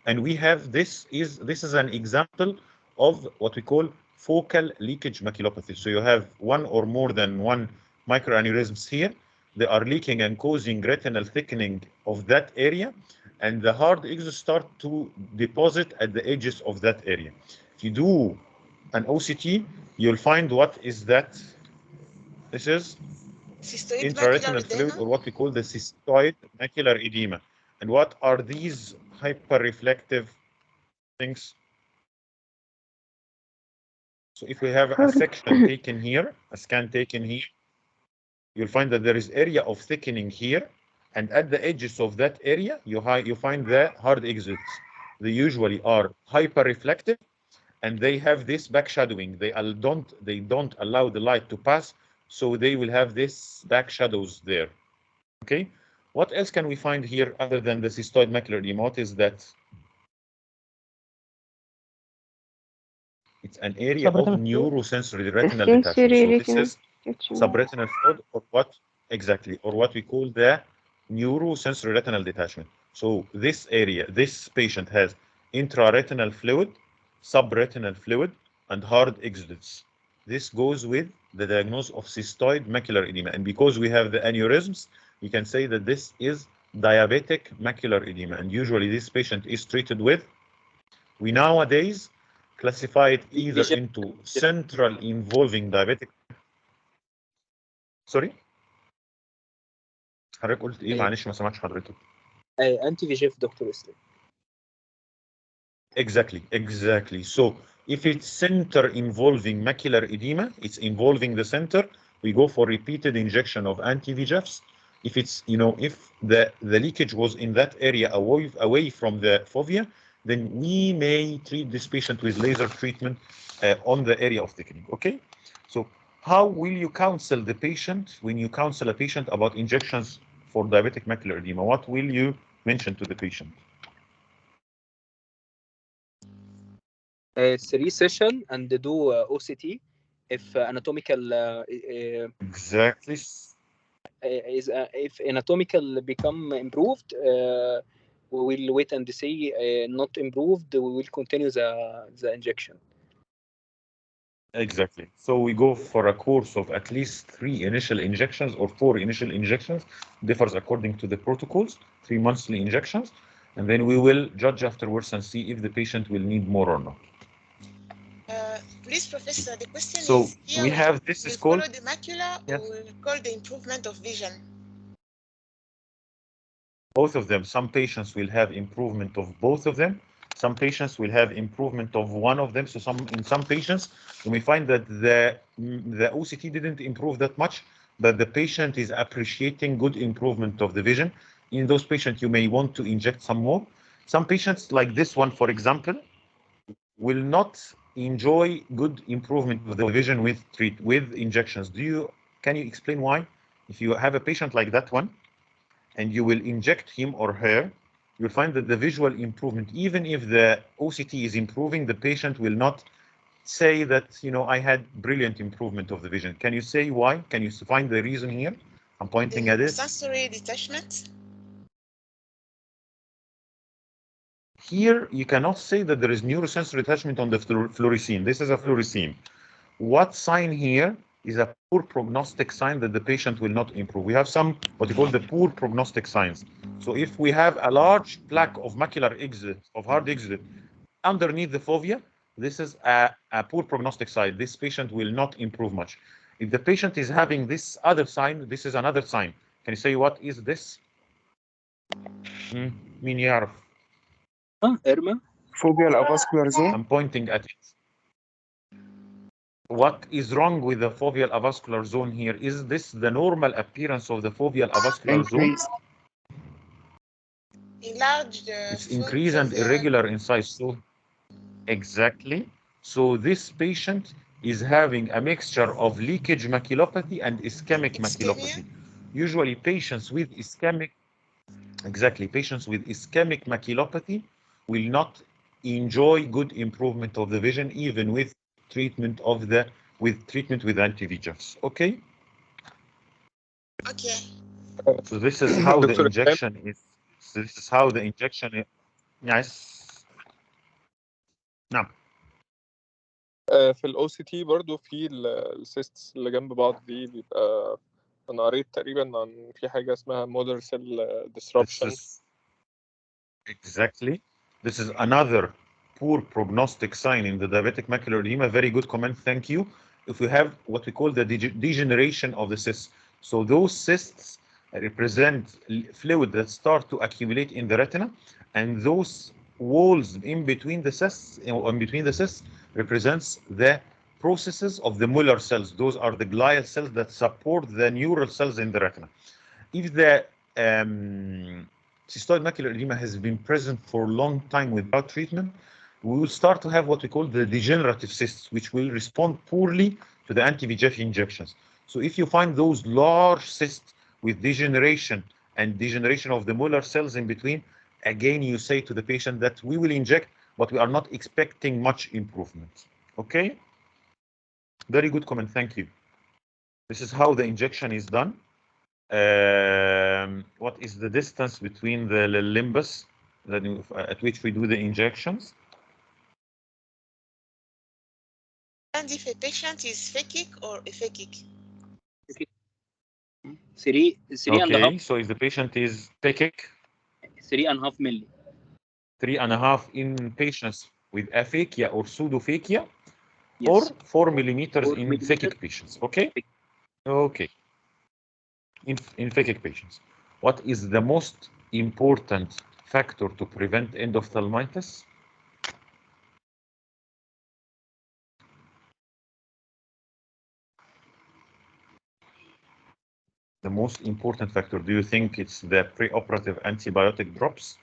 and we have this is an example of what we call focal leakage maculopathy. So you have one or more than one microaneurysms here. They are leaking and causing retinal thickening of that area, and the hard exudates start to deposit at the edges of that area. If you do an OCT, you'll find what is that. This is intraretinal fluid, or what we call the cystoid macular edema. And what are these hyperreflective things? So if we have a section taken here, a scan taken here, you'll find that there is area of thickening here, and at the edges of that area, you find the hard exudates. They usually are hyperreflective, and they have this back shadowing. They don't allow the light to pass, so they will have this back shadows there. Okay, what else can we find here other than the cystoid macular edema? What is that? It's an area of neurosensory retinal detachment. So this is subretinal fluid, or what exactly, or what we call the neurosensory retinal detachment. So this area, this patient has intraretinal fluid, subretinal fluid, and hard exudates. This goes with the diagnosis of cystoid macular edema, and because we have the aneurysms, we can say that this is diabetic macular edema, and usually this patient is treated with. We nowadays classify it either into central involving diabetic. سوري حضرتك قلت ايه؟ معلش ما سمعتش حضرتك. انتي فيجيف دكتور اسلام. Exactly. So if it's center involving macular edema, it's involving the center, we go for repeated injection of anti-VEGFs. If it's, if the leakage was in that area away from the fovea, then we may treat this patient with laser treatment on the area of thickening. Okay, so how will you counsel the patient when you counsel a patient about injections for diabetic macular edema? What will you mention to the patient? 3 session and do OCT if anatomical exactly is if anatomical become improved, we will wait and see. Not improved, we will continue the injection. Exactly. So we go for a course of at least 3 initial injections or 4 initial injections, differs according to the protocols, 3 monthly injections, and then we will judge afterwards and see if the patient will need more or not. Please, Professor, the question so is here we have this is called the macula, or we'll call the improvement of vision. Both of them. Some patients will have improvement of both of them. Some patients will have improvement of one of them. So in some patients, you may find that the OCT didn't improve that much, but the patient is appreciating good improvement of the vision. In those patients, you may want to inject some more. Some patients, like this one, for example, will not enjoy good improvement of the vision with injections. Can you explain why? If you have a patient like that one, and you will inject him or her, you'll find that the visual improvement, even if the OCT is improving, the patient will not say that, I had brilliant improvement of the vision. Can you say why? Can you find the reason here? I'm pointing at it. Sensory detachment. Here, you cannot say that there is neurosensory detachment on the fluorescein. This is a fluorescein. What sign here is a poor prognostic sign that the patient will not improve. We have some what we call the poor prognostic signs. So if we have a large plaque of macular exudate, of hard exudate underneath the fovea, this is a poor prognostic sign. This patient will not improve much. If the patient is having this other sign, this is another sign. Can you say what is this? مين يعرف؟ إرما. Foveal avascular zone. I'm pointing at it. What is wrong with the foveal avascular zone here? Is this the normal appearance of the foveal avascular zone? Enlarged It's increased and irregular in size. So exactly. So this patient is having a mixture of leakage maculopathy and ischemic maculopathy. Usually patients with ischemic, patients with ischemic maculopathy will not enjoy good improvement of the vision even with treatment with anti-VEGFs. Okay? Okay. So this is how the دكتور injection is. So this is how the injection is. Yes. نعم. في الاو سي تي برضه في السيستس اللي جنب بعض دي بيبقى انا قريت تقريبا عن في حاجه اسمها مودر سيل ديسربشن. Exactly. This is another poor prognostic sign in the diabetic macular edema. Very good comment. Thank you. If we have what we call the degeneration of the cysts. So those cysts represent fluid that start to accumulate in the retina, and those walls in between the cysts, represents the processes of the Muller cells. Those are the glial cells that support the neural cells in the retina. If the cystoid macular edema has been present for a long time without treatment, we will start to have what we call the degenerative cysts, which will respond poorly to the anti-VEGF injections. So if you find those large cysts with degeneration of the molar cells in between, again, you say to the patient that we will inject, but we are not expecting much improvement. Okay? Very good comment. Thank you. This is how the injection is done. What is the distance between the limbus at which we do the injections? And if a patient is phakic or aphakic? 3 and a half. So if the patient is phakic, 3.5 milli. 3.5 in patients with aphakia or pseudophakia, Yes. or 4 millimeters 4 in millimeter. phakic patients. Okay? Okay. In phakic patients. What is the most important factor to prevent endophthalmitis? The most important factor, do you think it's the preoperative antibiotic drops,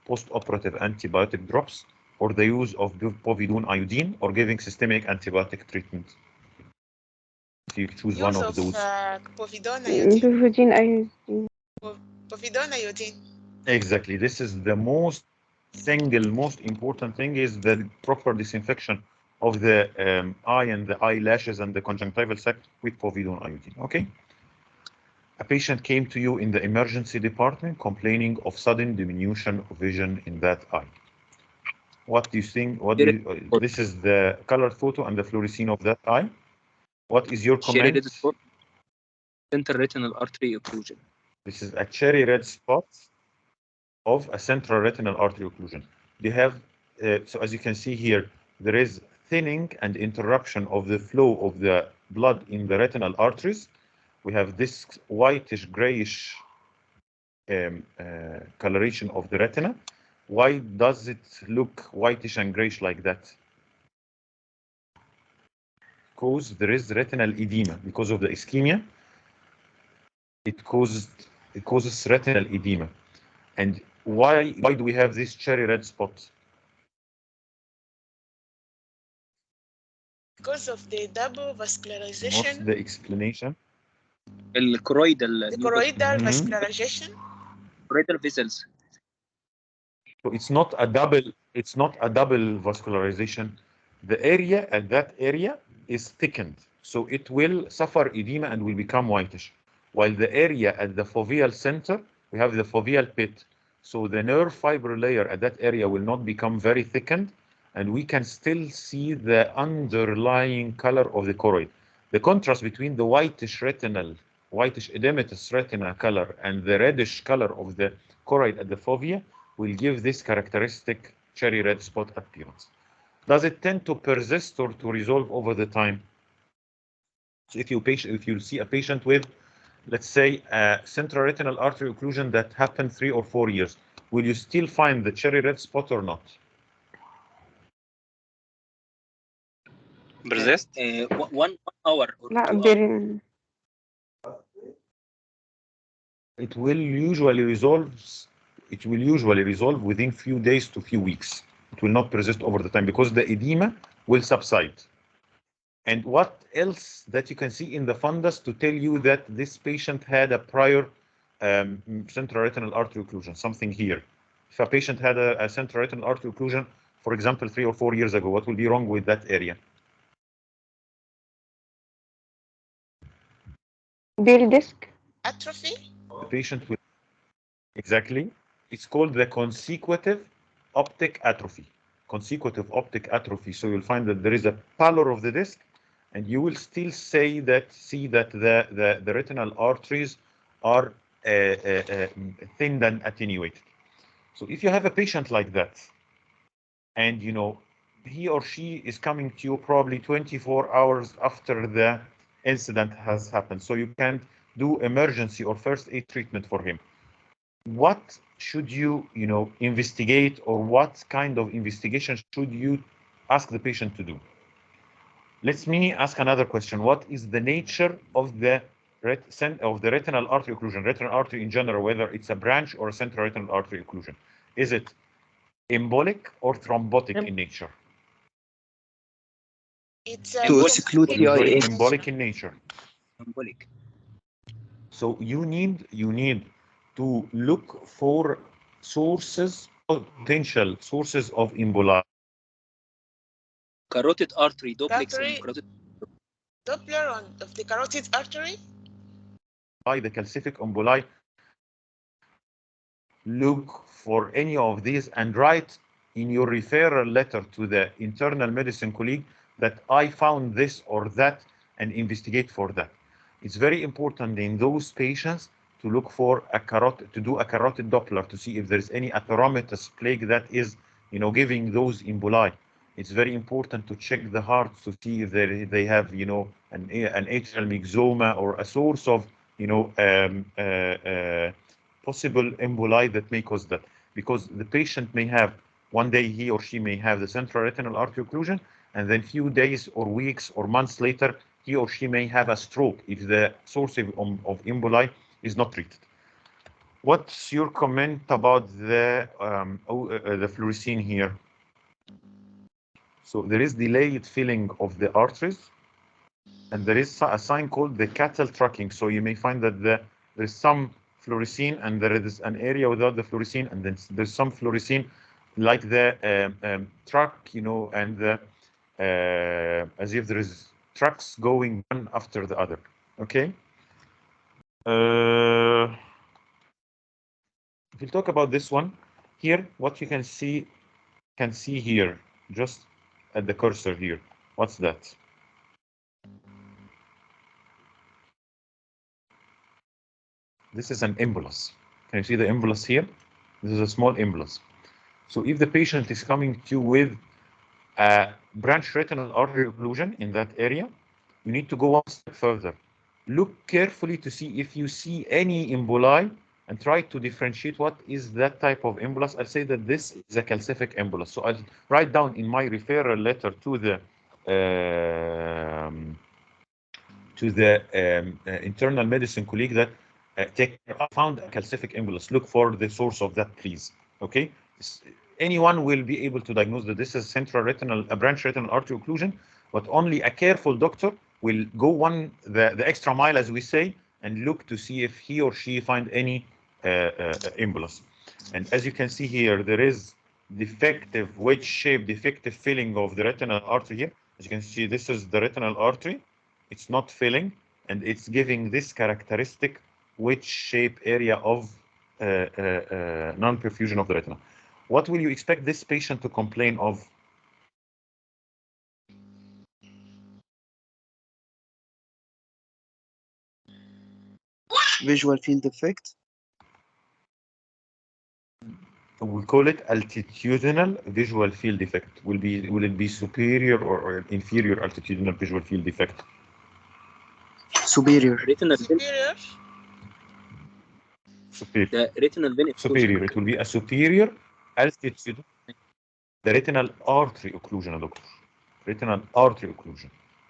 post-operative antibiotic drops, or the use of povidone iodine, or giving systemic antibiotic treatment? If you choose one of those. Povidone iodine. Povidone iodine. Exactly. This is the most important thing is the proper disinfection of the eye and the eyelashes and the conjunctival sac with povidone iodine. Okay. A patient came to you in the emergency department complaining of sudden diminution of vision in that eye. What do you think? This is the colored photo and the fluorescein of that eye. What is your comment? Central retinal artery occlusion. This is a cherry red spot of a central retinal artery occlusion. They have, so as you can see here, there is thinning and interruption of the flow of the blood in the retinal arteries. We have this whitish grayish coloration of the retina. Why does it look whitish and grayish like that? Because there is retinal edema. Because of the ischemia, it causes retinal edema. And why do we have this cherry red spot? Because of the double vascularization. What's the explanation? The choroidal vascularization. Choroidal vessels. So it's not a double vascularization. The area at that area is thickened, so it will suffer edema and will become whitish. While the area at the foveal center, we have the foveal pit, so the nerve fiber layer at that area will not become very thickened, and we can still see the underlying color of the choroid. The contrast between the whitish edematous retina color and the reddish color of the choroid at the fovea will give this characteristic cherry red spot appearance. Does it tend to persist or to resolve over the time? So if you see a patient with, let's say, a central retinal artery occlusion that happened 3 or 4 years, will you still find the cherry red spot or not? persist 1 hour or لا 2 hours. very It will usually resolve within few days to few weeks. It will not persist over the time because the edema will subside. And what else that you can see in the fundus to tell you that this patient had a prior central retinal artery occlusion, something here. If a patient had a central retinal artery occlusion, for example, 3 or 4 years ago, what will be wrong with that area? very disc. Atrophy? The patient will, exactly, it's called the consecutive optic atrophy. Consecutive optic atrophy. So you'll find that there is a pallor of the disc, and you will still see that the retinal arteries are thinned and attenuated. So if you have a patient like that, and you know he or she is coming to you probably 24 hours after the incident has happened, so you can't do emergency or first aid treatment for him, what should you investigate, or what kind of investigation should you ask the patient to do? Let me ask another question. What is the nature of the retinal artery occlusion, retinal artery in general, whether it's a branch or a central retinal artery occlusion? Is it embolic or thrombotic in nature? It's To exclude the Usually IA. embolic in nature. Embolic. So you need to look for sources, potential sources of emboli. Carotid artery duplex Artery. and carotid. Doppler of the carotid artery. By the calcific emboli, look for any of these and write in your referral letter to the internal medicine colleague that I found this or that, and investigate for that. It's very important in those patients to look for to do a carotid Doppler to see if there is any atheromatous plaque that is giving those emboli. It's very important to check the heart to see if they have an atrial myxoma or a source of possible emboli that may cause that, because the patient may have, one day he or she may have the central retinal artery occlusion, and then few days or weeks or months later he or she may have a stroke if the source of emboli is not treated. What's your comment about the fluorescein here? So there is delayed filling of the arteries, and there is a sign called the cattle tracking. So you may find that there's some fluorescein and there is an area without the fluorescein, and then there's some fluorescein like the truck, and as if there is trucks going one after the other. Okay. If we talk about this one here, what you can see here, just at the cursor here, what's that? This is an embolus. Can you see the embolus here? This is a small embolus. So if the patient is coming to you with a branch retinal artery occlusion in that area, you need to go one step further. Look carefully to see if you see any emboli and try to differentiate what is that type of embolus. I'll say that this is a calcific embolus. So I'll write down in my referral letter to the internal medicine colleague that I found a calcific embolus. Look for the source of that, please. Okay. Anyone will be able to diagnose that this is central retinal, a branch retinal artery occlusion, but only a careful doctor will go the extra mile, as we say, and look to see if he or she find any embolus. And as you can see here, there is defective wedge shape, defective filling of the retinal artery here. As you can see, this is the retinal artery. It's not filling, and it's giving this characteristic wedge shape area of non-perfusion of the retina. What will you expect this patient to complain of? Visual field defect. We call it altitudinal visual field defect. Will it be superior or inferior altitudinal visual field defect? Superior. Retinal Superior. Superior. The retinal vein Superior. It will be a superior altitude. The retinal artery occlusion, doctor. retinal artery occlusion.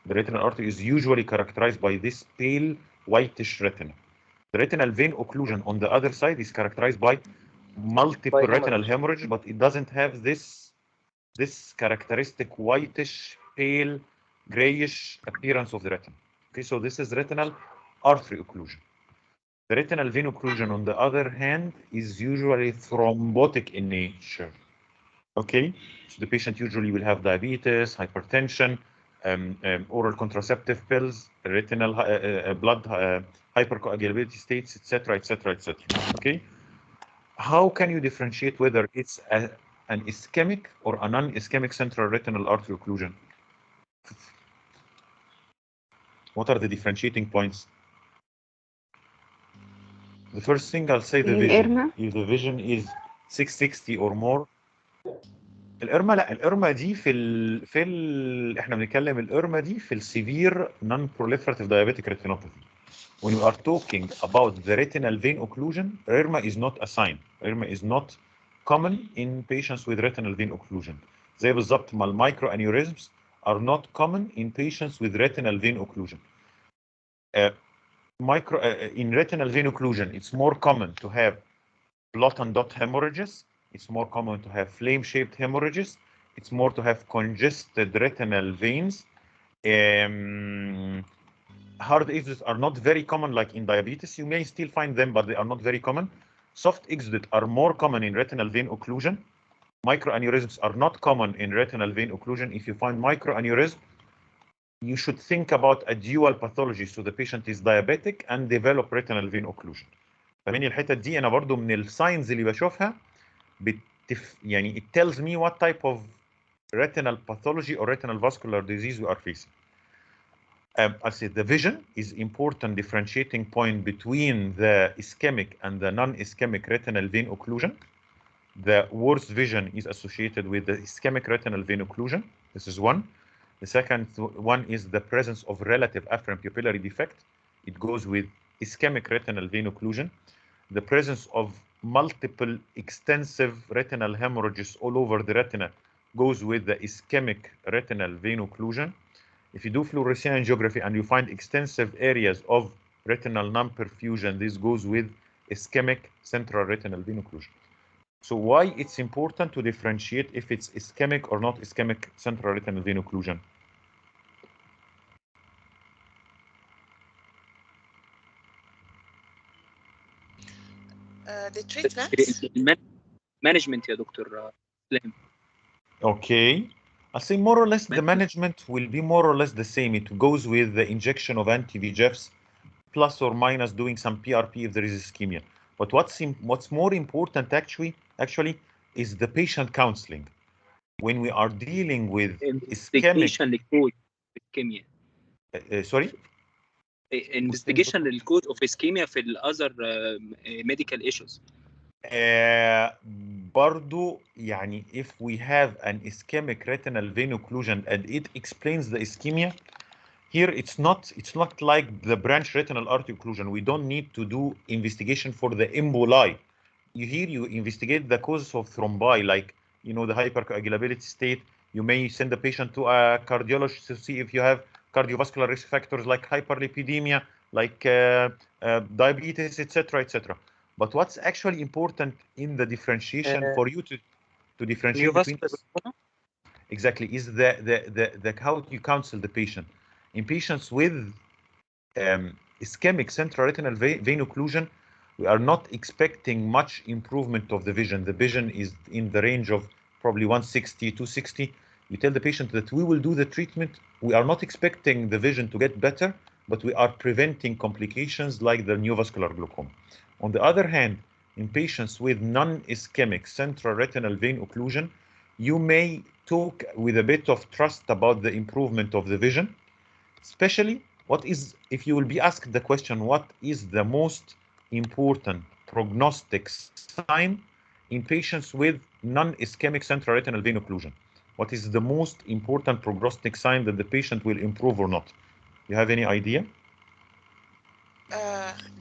The retinal artery is usually characterized by this pale whitish retina. The retinal vein occlusion on the other side is characterized by multiple retinal hemorrhage, but it doesn't have this characteristic whitish, pale, grayish appearance of the retina. Okay, so this is retinal artery occlusion. The retinal vein occlusion, on the other hand, is usually thrombotic in nature. Okay, so the patient usually will have diabetes, hypertension, oral contraceptive pills, retinal blood hypercoagulability states, etc., etc., etc. Okay, how can you differentiate whether it's an ischemic or a non-ischemic central retinal artery occlusion? What are the differentiating points? The first thing I'll say, the vision. If the vision is 660 or more. الإرما لا، الإرما دي احنا بنتكلم الإرما دي في السيفير non-proliferative diabetic retinopathy. When we are talking about the retinal vein occlusion, IRMA is not a sign. IRMA is not common in patients with retinal vein occlusion. زي بالظبط ما المايكروانيوريزمز are not common in patients with retinal vein occlusion. In retinal vein occlusion, it's more common to have blot and dot hemorrhages. It's more common to have flame-shaped hemorrhages. It's more to have congested retinal veins. Hard exudates are not very common like in diabetes. You may still find them, but they are not very common. Soft exudates are more common in retinal vein occlusion. Microaneurysms are not common in retinal vein occlusion. If you find microaneurysm, you should think about a dual pathology. So the patient is diabetic and develop retinal vein occlusion. فمن الحتة دي أنا برضو من الساينز اللي بشوفها يعني it tells me what type of retinal pathology or retinal vascular disease we are facing. I said the vision is important differentiating point between the ischemic and the non-ischemic retinal vein occlusion. The worst vision is associated with the ischemic retinal vein occlusion. This is one. The second one is the presence of relative afferent pupillary defect. It goes with ischemic retinal vein occlusion. The presence of multiple extensive retinal hemorrhages all over the retina goes with the ischemic retinal vein occlusion. If you do fluorescein angiography and you find extensive areas of retinal non-perfusion, this goes with ischemic central retinal vein occlusion. So why it's important to differentiate if it's ischemic or not ischemic central retinal vein occlusion? The treatment management يا دكتور سلام. Okay, I say more or less the management will be more or less the same. It goes with the injection of anti-VEGFs plus or minus doing some PRP if there is ischemia. But what's more important actually is the patient counseling. When we are dealing with ischemic ischemia. Sorry? Investigation للكود of ischemia في ال other medical issues. برضو يعني if we have an ischemic retinal vein occlusion and it explains the ischemia, here it's not like the branch retinal artery occlusion. We don't need to do investigation for the emboli. You investigate the causes of thrombi, like the hypercoagulability state. You may send the patient to a cardiologist to see if you have cardiovascular risk factors like hyperlipidemia, like diabetes, etc., etc. But what's actually important in the differentiation for you to differentiate between exactly is the how you counsel the patient. In patients with ischemic central retinal vein occlusion, we are not expecting much improvement of the vision. The vision is in the range of probably 160, 260. You tell the patient that we will do the treatment. We are not expecting the vision to get better, but we are preventing complications like the neovascular glaucoma. On the other hand, in patients with non-ischemic central retinal vein occlusion, you may talk with a bit of trust about the improvement of the vision, especially if you will be asked the question, what is the most important prognostic sign in patients with non-ischemic central retinal vein occlusion? What is the most important prognostic sign that the patient will improve or not? You have any idea?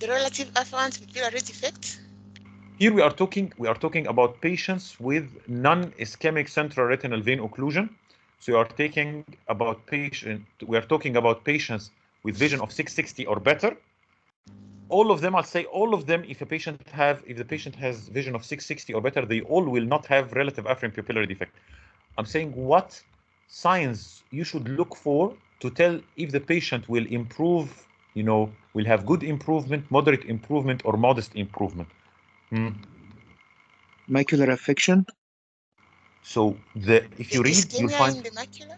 The relative afferent pupillary defect. Here we are talking about patients with non-ischemic central retinal vein occlusion. So you are taking about we are talking about patients with vision of 660 or better. All of them, I'll say all of them, if the patient has vision of 660 or better, they all will not have relative afferent pupillary defect. I'm saying what signs you should look for to tell if the patient will improve, will have good improvement, moderate improvement, or modest improvement. Macular affection. So if you read, you'll find in the macula.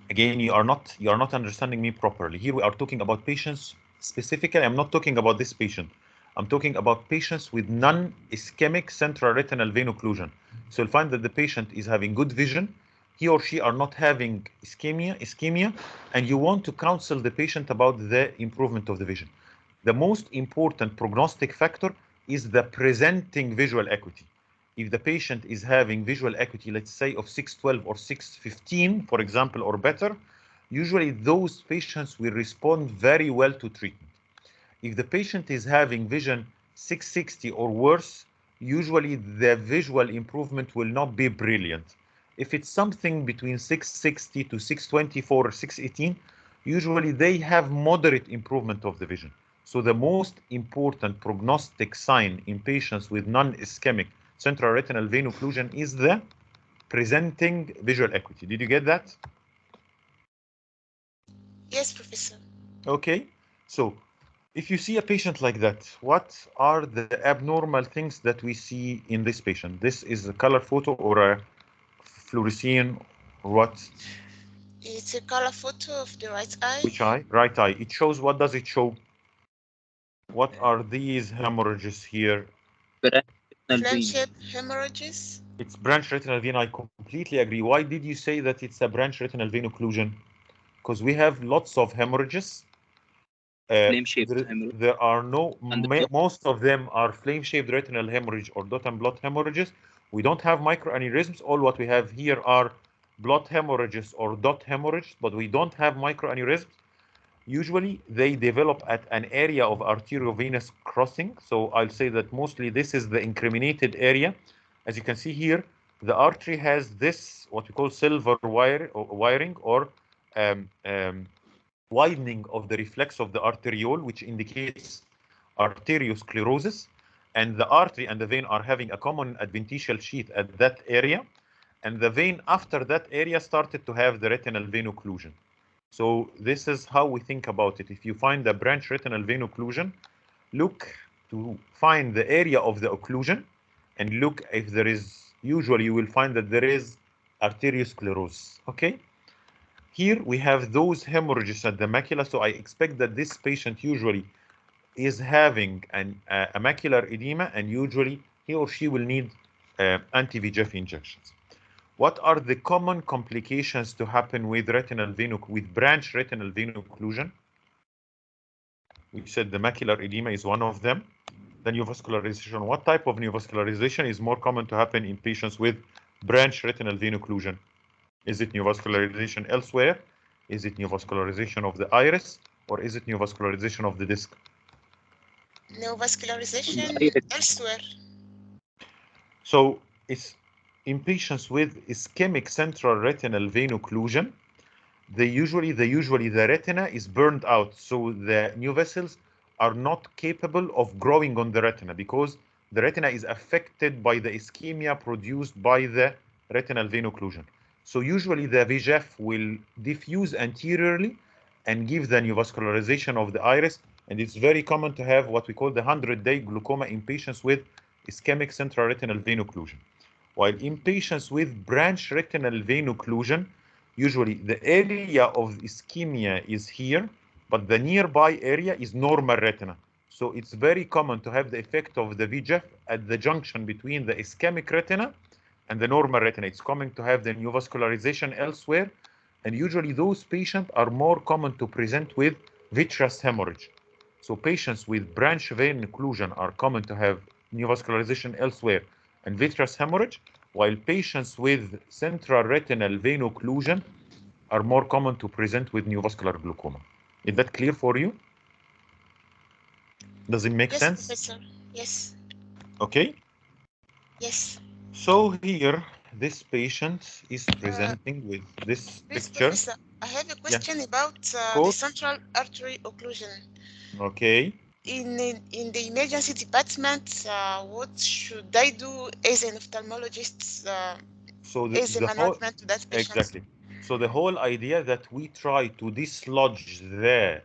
Again, you are not understanding me properly. Here we are talking about patients specifically. I'm not talking about this patient. I'm talking about patients with non-ischemic central retinal vein occlusion. So you'll find that the patient is having good vision. He or she are not having ischemia, and you want to counsel the patient about the improvement of the vision. The most important prognostic factor is the presenting visual acuity. If the patient is having visual acuity, let's say of 612 or 615, for example, or better, usually those patients will respond very well to treatment. If the patient is having vision 660 or worse, usually the visual improvement will not be brilliant. If it's something between 660 to 624 or 618, usually they have moderate improvement of the vision. So the most important prognostic sign in patients with non-ischemic central retinal vein occlusion is the presenting visual acuity. Did you get that? Yes, Professor. Okay. So if you see a patient like that, what are the abnormal things that we see in this patient? This is a color photo or a fluorescein or what? It's a color photo of the right eye. Which eye? Right eye. It shows, what does it show? What are these hemorrhages here? Flame-shaped hemorrhages. It's branch retinal vein. I completely agree. Why did you say that it's a branch retinal vein occlusion? Because we have lots of hemorrhages. There are most of them are flame-shaped retinal hemorrhage or dot and blot hemorrhages. We don't have microaneurysms. All what we have here are blot hemorrhages or dot hemorrhage, but we don't have microaneurysms. Usually they develop at an area of arteriovenous crossing. So I'll say that mostly this is the incriminated area. As you can see here, the artery has this, what we call silver wiring or widening of the reflex of the arteriole, which indicates arteriosclerosis. And the artery and the vein are having a common adventitial sheath at that area. And the vein after that area started to have the retinal vein occlusion. So this is how we think about it. If you find the branch retinal vein occlusion, look to find the area of the occlusion and look if there is, usually you will find that there is arteriosclerosis. Okay. Here we have those hemorrhages at the macula. So I expect that this patient usually is having a macular edema, and usually he or she will need anti-VEGF injections. What are the common complications to happen with branch retinal vein occlusion? We said the macular edema is one of them. The neovascularization. What type of neovascularization is more common to happen in patients with branch retinal vein occlusion? Is it neovascularization elsewhere? Is it neovascularization of the iris? Or is it neovascularization of the disc? Neovascularization elsewhere. So it's in patients with ischemic central retinal vein occlusion, usually the retina is burned out. So the new vessels are not capable of growing on the retina because the retina is affected by the ischemia produced by the retinal vein occlusion. So usually the VEGF will diffuse anteriorly and give the neovascularization of the iris. And it's very common to have what we call the 100-day glaucoma in patients with ischemic central retinal vein occlusion. While in patients with branch retinal vein occlusion, usually the area of ischemia is here, but the nearby area is normal retina. So it's very common to have the effect of the VEGF at the junction between the ischemic retina and the normal retina. It's common to have the neovascularization elsewhere. And usually those patients are more common to present with vitreous hemorrhage. So patients with branch vein occlusion are common to have neovascularization elsewhere and vitreous hemorrhage, while patients with central retinal vein occlusion are more common to present with neovascular glaucoma. Is that clear for you? Does it make sense? Professor. Yes. Okay. Yes. So here, this patient is presenting with this Please, picture. Professor, I have a question about the course. central artery occlusion. Okay. In the emergency department, what should I do as an ophthalmologist So as a management to that patient? exactly. So the whole idea that we try to dislodge the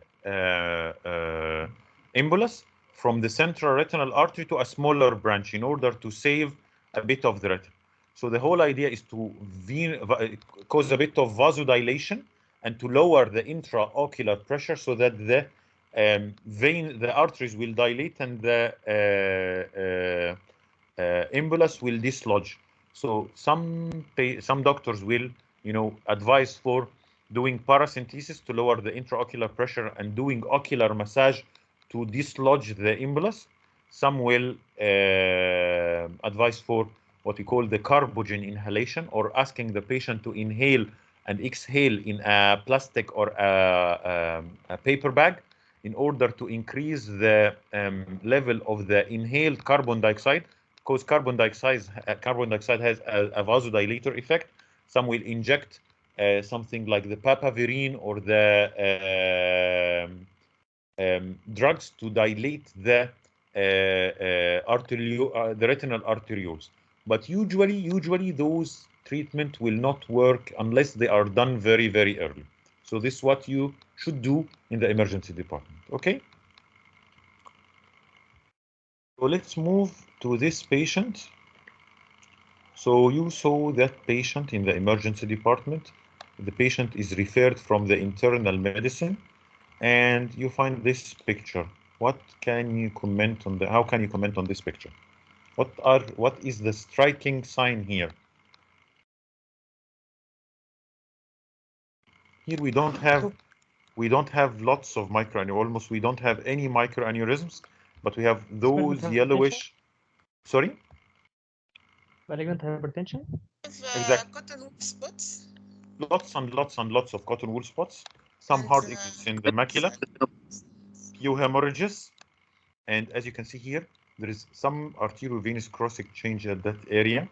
embolus from the central retinal artery to a smaller branch in order to save a bit of the retina. So the whole idea is to cause a bit of vasodilation and to lower the intraocular pressure so that the the arteries will dilate and the embolus will dislodge. So some doctors will, advise for doing paracentesis to lower the intraocular pressure and doing ocular massage to dislodge the embolus. Some will advise for what we call the carbogen inhalation, or asking the patient to inhale and exhale in a plastic or a paper bag in order to increase the level of the inhaled carbon dioxide, because carbon dioxide has a vasodilator effect. Some will inject something like the papaverine or the drugs to dilate the the retinal arterioles. But usually those treatment will not work unless they are done very, very early. So this is what you should do in the emergency department. Okay. So let's move to this patient. So you saw that patient in the emergency department. The patient is referred from the internal medicine, and you find this picture. What can you comment on how can you comment on this picture? What is the striking sign here? Here we don't have lots of microaneurysms. We don't have any microaneurysms, but we have those yellowish. Sorry? Malignant hypertension? Exactly. Cotton wool spots? Lots and lots and lots of cotton wool spots. Some And, hard exits in the macula. Few hemorrhages. And as you can see here, there is some arteriovenous crossing change at that area.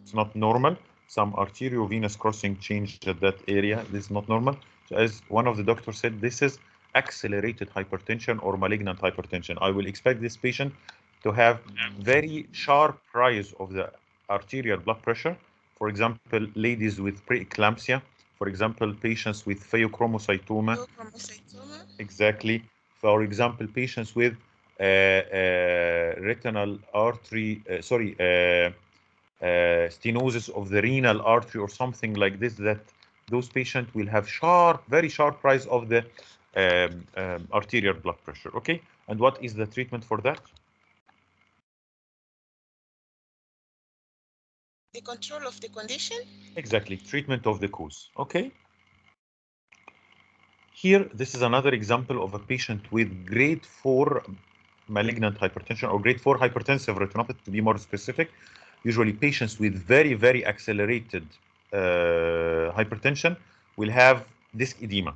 It's not normal. Some arteriovenous crossing change at that area. This is not normal. So as one of the doctors said, this is accelerated hypertension or malignant hypertension. I will expect this patient to have very sharp rise of the arterial blood pressure. For example, ladies with preeclampsia. For example, patients with pheochromocytoma. Exactly. For example, patients with retinal artery, stenosis of the renal artery or something like this, that those patients will have very sharp rise of the arterial blood pressure. Okay. And what is the treatment for that? The control of the condition? Exactly. Treatment of the cause. Okay. Here, this is another example of a patient with grade 4 malignant hypertension or grade 4 hypertensive retinopathy, to be more specific. Usually patients with very, very accelerated hypertension will have disc edema.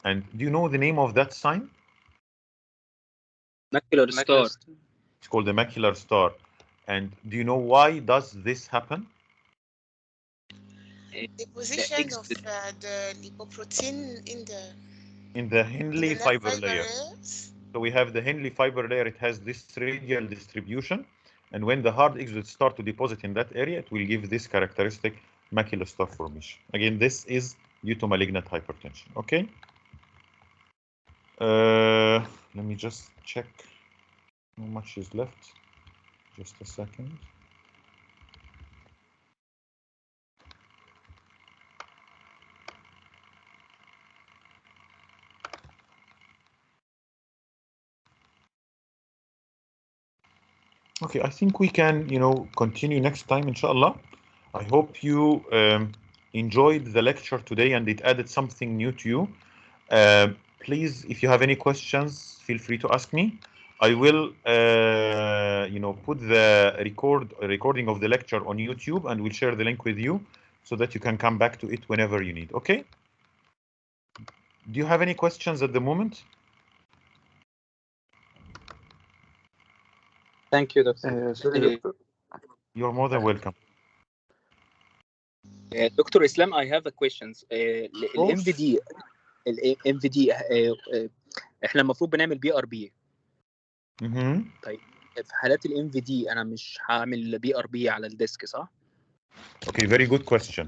And do you know the name of that sign? Macular star. It's called the macular star. And do you know why does this happen? The position of the lipoprotein in the Henle fiber layer. layers. So we have the Henle fiber layer. It has this radial distribution, and when the hard exudates start to deposit in that area, it will give this characteristic macular star formation. Again, this is due to malignant hypertension. Okay. Let me just check how much is left. Just a second. Okay, I think we can, continue next time, inshallah. I hope you enjoyed the lecture today and it added something new to you. Please, if you have any questions, feel free to ask me. I will, put the recording of the lecture on YouTube, and we'll share the link with you so that you can come back to it whenever you need. Okay? Do you have any questions at the moment? Thank you, Doctor. You're more than welcome. دكتور اسلام I have a questions. الام في دي احنا المفروض بنعمل بي ار بي. طيب في حالات الام في دي انا مش هعمل بي ار بي على الديسك صح؟ Okay, very good question.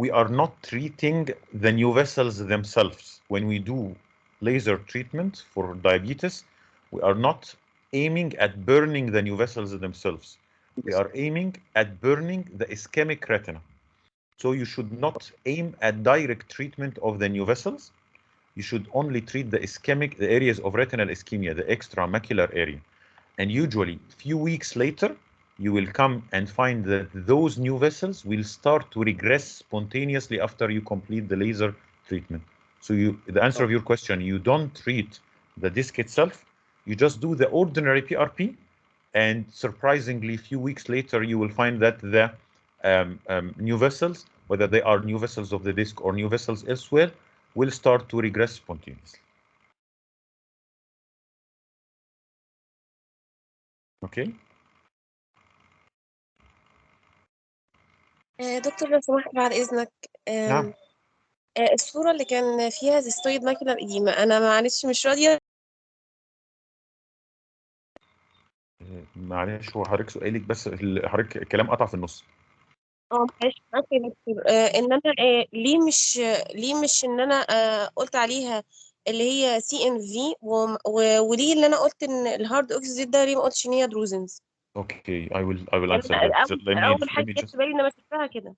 We are not treating the new vessels themselves. When we do laser treatment for diabetes, we are not aiming at burning the new vessels themselves. We are aiming at burning the ischemic retina. So you should not aim at direct treatment of the new vessels. You should only treat the ischemic, the areas of retinal ischemia, the extramacular area. And usually, few weeks later, you will come and find that those new vessels will start to regress spontaneously after you complete the laser treatment. So the answer of your question, you don't treat the disc itself, you just do the ordinary PRP, and surprisingly, few weeks later, you will find that the new vessels, whether they are new vessels of the disc or new vessels elsewhere, will start to regress spontaneously. Okay. دكتور لو سمحت بعد إذنك نعم. الصورة اللي كان فيها زيستويد ماكيولار إديما أنا معلش مش راضية. معلش هو حضرتك سؤالك بس حضرتك الكلام قطع في النص. معلش معاك يا دكتور إن أنا ليه مش إن أنا قلت عليها اللي هي سي ان في وليه اللي أنا قلت إن الهارد أوكسيد ده ليه ما قلتش إن هي دروزنز. Okay, I will answer that. أول حاجة جت بالي إن أنا شفتها كده.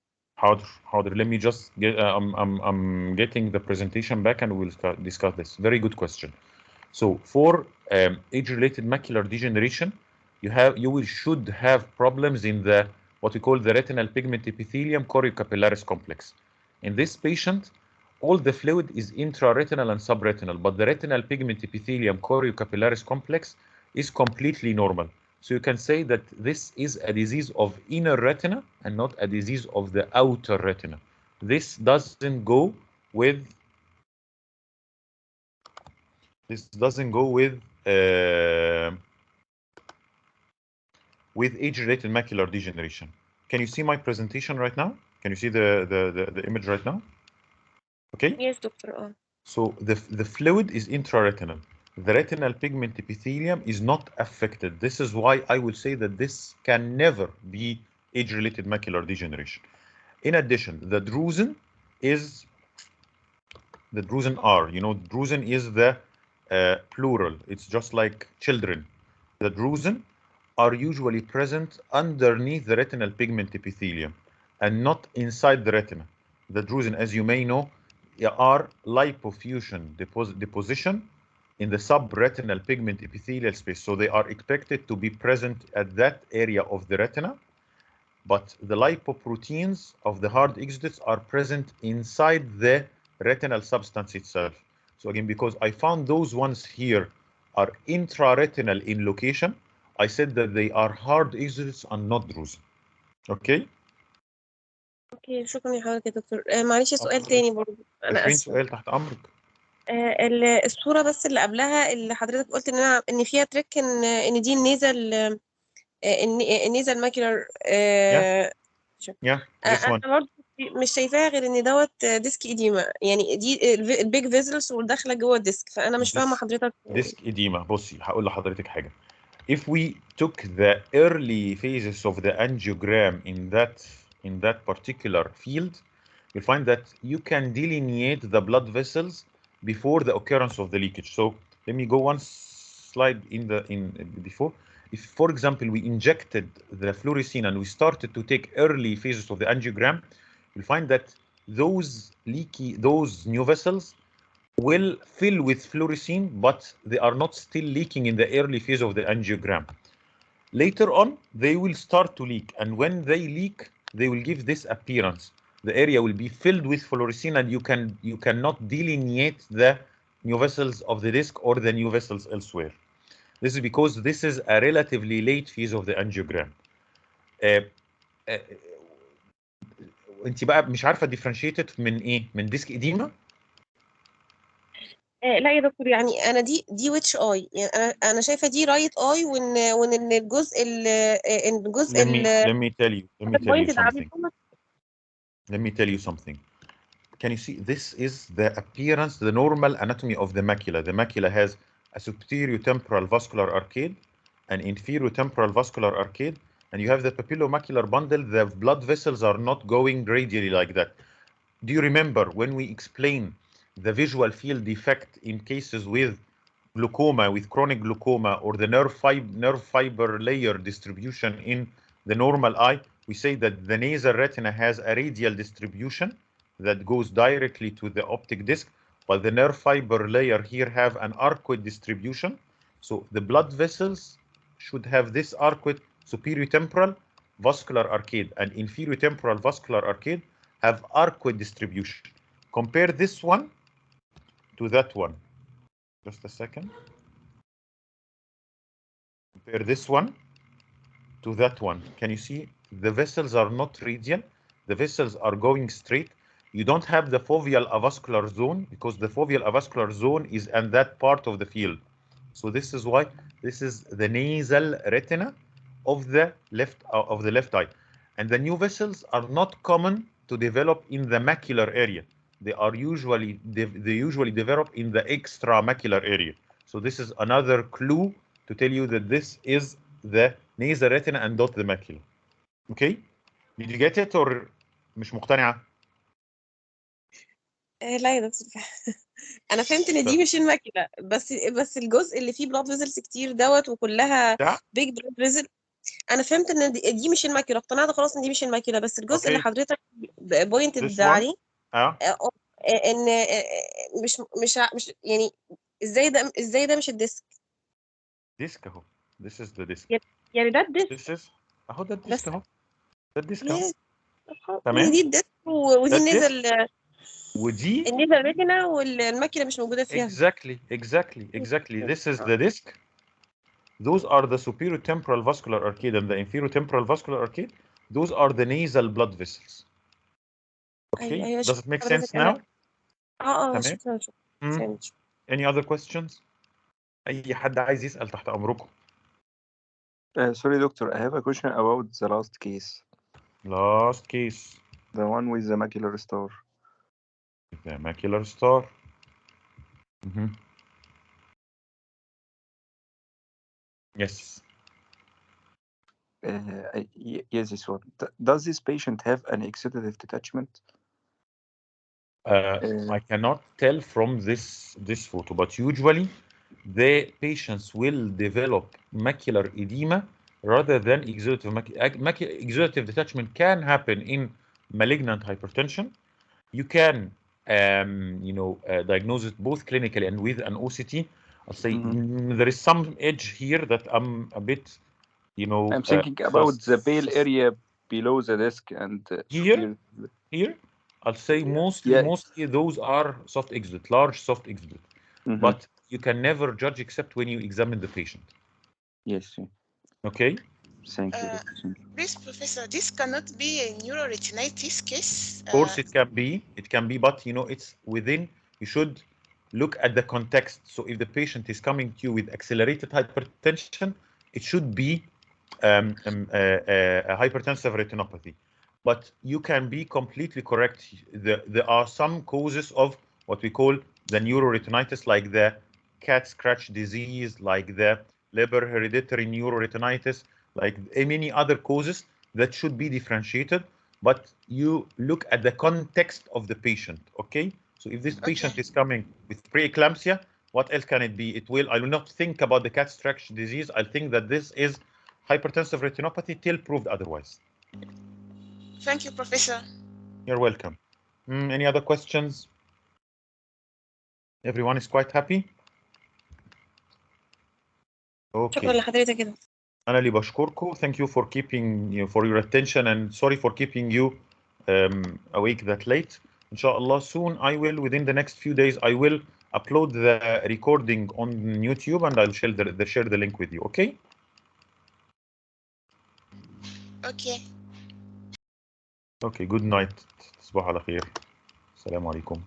حاضر. Let me just get. I'm getting the presentation back and we'll discuss this. Very good question. So for age-related macular degeneration, you should have problems in the what we call the retinal pigment epithelium choriocapillaris complex. In this patient, all the fluid is intraretinal and subretinal, but the retinal pigment epithelium choriocapillaris complex is completely normal. So you can say that this is a disease of inner retina and not a disease of the outer retina. This doesn't go with age-related macular degeneration. Can you see my presentation right now? Can you see the image right now? Okay. Yes, doctor. So the fluid is intraretinal. The retinal pigment epithelium is not affected. This is why I would say that this can never be age-related macular degeneration. In addition, the drusen are, drusen is the plural. It's just like children. The drusen are usually present underneath the retinal pigment epithelium and not inside the retina. The drusen, as you may know, are lipofuscin deposition in the subretinal pigment epithelial space. So they are expected to be present at that area of the retina, but the lipoproteins of the hard exudates are present inside the retinal substance itself. So again, because I found those ones here are intraretinal in location, I said that they are hard exudates and not drusen. Okay? اوكي شكرا يا حضرتك يا دكتور معلش سؤال تاني برضه انا فين اسفه سؤال تحت امرك؟ الصوره بس اللي قبلها اللي حضرتك قلت ان فيها تريك ان دي النيزل ماكيولار انا برضه مش شايفاها غير ان دوت ديسك ايديما يعني دي البيج فيزلز وداخله جوه الديسك فانا مش فاهمه حضرتك. ديسك ايديما بصي هقول لحضرتك حاجه. If we took the early phases of the angiogram in that particular field, you'll find that you can delineate the blood vessels before the occurrence of the leakage. So let me go one slide before. If, for example, we injected the fluorescein and we started to take early phases of the angiogram, you'll find that those new vessels will fill with fluorescein, but they are not still leaking in the early phase of the angiogram. Later on, they will start to leak, and when they leak, they will give this appearance. The area will be filled with fluorescein, and you cannot delineate the new vessels of the disc or the new vessels elsewhere. This is because this is a relatively late phase of the angiogram. انت بقى مش عارفه differentiated من ايه؟ من ديسك اديما؟ لا يا دكتور يعني انا دي ويتش اي يعني انا شايفه دي رايت اي وان الجزء let me tell you something. let me tell you something. Can you see? This is the appearance, the normal anatomy of the macula. The macula has a superior temporal vascular arcade, an inferior temporal vascular arcade, and you have the papillomacular bundle. The blood vessels are not going radially like that. Do you remember when we explain the visual field defect in cases with glaucoma, with chronic glaucoma, or the nerve fiber layer distribution in the normal eye? We say that the nasal retina has a radial distribution that goes directly to the optic disc, while the nerve fiber layer here have an arcuate distribution. So the blood vessels should have this arcuate superior temporal vascular arcade and inferior temporal vascular arcade have arcuate distribution. Compare this one to that one. Just a second. Compare this one to that one. Can you see the vessels are not radial? The vessels are going straight. You don't have the foveal avascular zone because the foveal avascular zone is in that part of the field. So this is why this is the nasal retina of the left eye. And the new vessels are not common to develop in the macular area. They are usually develop in the extramacular area. So this is another clue to tell you that this is the nasal retina and not the macula. Okay? Did you get it or مش مقتنعة؟ لا يا دكتور انا فهمت ان دي مش الماكينه، بس الجزء اللي فيه بلاد فيزلز كتير دوت وكلها بيج بلاد فيزل، انا فهمت ان دي مش الماكينه، اقتنعت خلاص ان دي مش الماكينه. بس الجزء اللي حضرتك بوينتد عليه ان مش يعني ازاي ده مش الديسك؟ ديسك اهو. This is the disk. يعني ده الديسك. اهو ده الديسك اهو. ده الديسك اهو. تمام. دي الديسك ودي النزل ودي النزل ريتنا والماكينه مش موجوده فيها. Exactly. This is the disc. Those are the superior temporal vascular arcade and the inferior temporal vascular arcade. Those are the nasal blood vessels. Okay. أيوة. Does it make sense now? شكرا. Any other questions? أي حد عايز يسأل تحت أمركم. Sorry, doctor. I have a question about the last case. Last case. The one with the macular star. The macular star. Yes. Yes, this one. Does this patient have an exudative detachment? I cannot tell from this photo, but usually the patients will develop macular edema rather than exudative. Exudative detachment can happen in malignant hypertension. You can diagnose it both clinically and with an OCT. I'll say there is some edge here that I'm a bit, I'm thinking about the pale area below the disc and here. I'll say mostly those are soft exudate, large soft exudate. But you can never judge except when you examine the patient. Yes. Okay. Thank you. Please, Professor, this cannot be a neuroretinitis case. Of course, it can be. It can be, but it's within. You should look at the context. So if the patient is coming to you with accelerated hypertension, it should be a hypertensive retinopathy. But you can be completely correct. There are some causes of what we call the neuroretinitis, like the cat scratch disease, like the Leber hereditary neuroretinitis, like many other causes that should be differentiated. But you look at the context of the patient, okay? So if this patient is coming with preeclampsia, what else can it be? I will not think about the cat scratch disease. I'll think that this is hypertensive retinopathy till proved otherwise. Thank you, Professor. You're welcome. Any other questions? Everyone is quite happy? Okay. شكرا لحضرتك كده. أنا اللي بشكركم. Thank you for for your attention and sorry for keeping you awake that late. Inshallah, soon within the next few days, I will upload the recording on YouTube and I'll share the link with you. Okay? Okay, good night. تصبحوا على خير. السلام عليكم.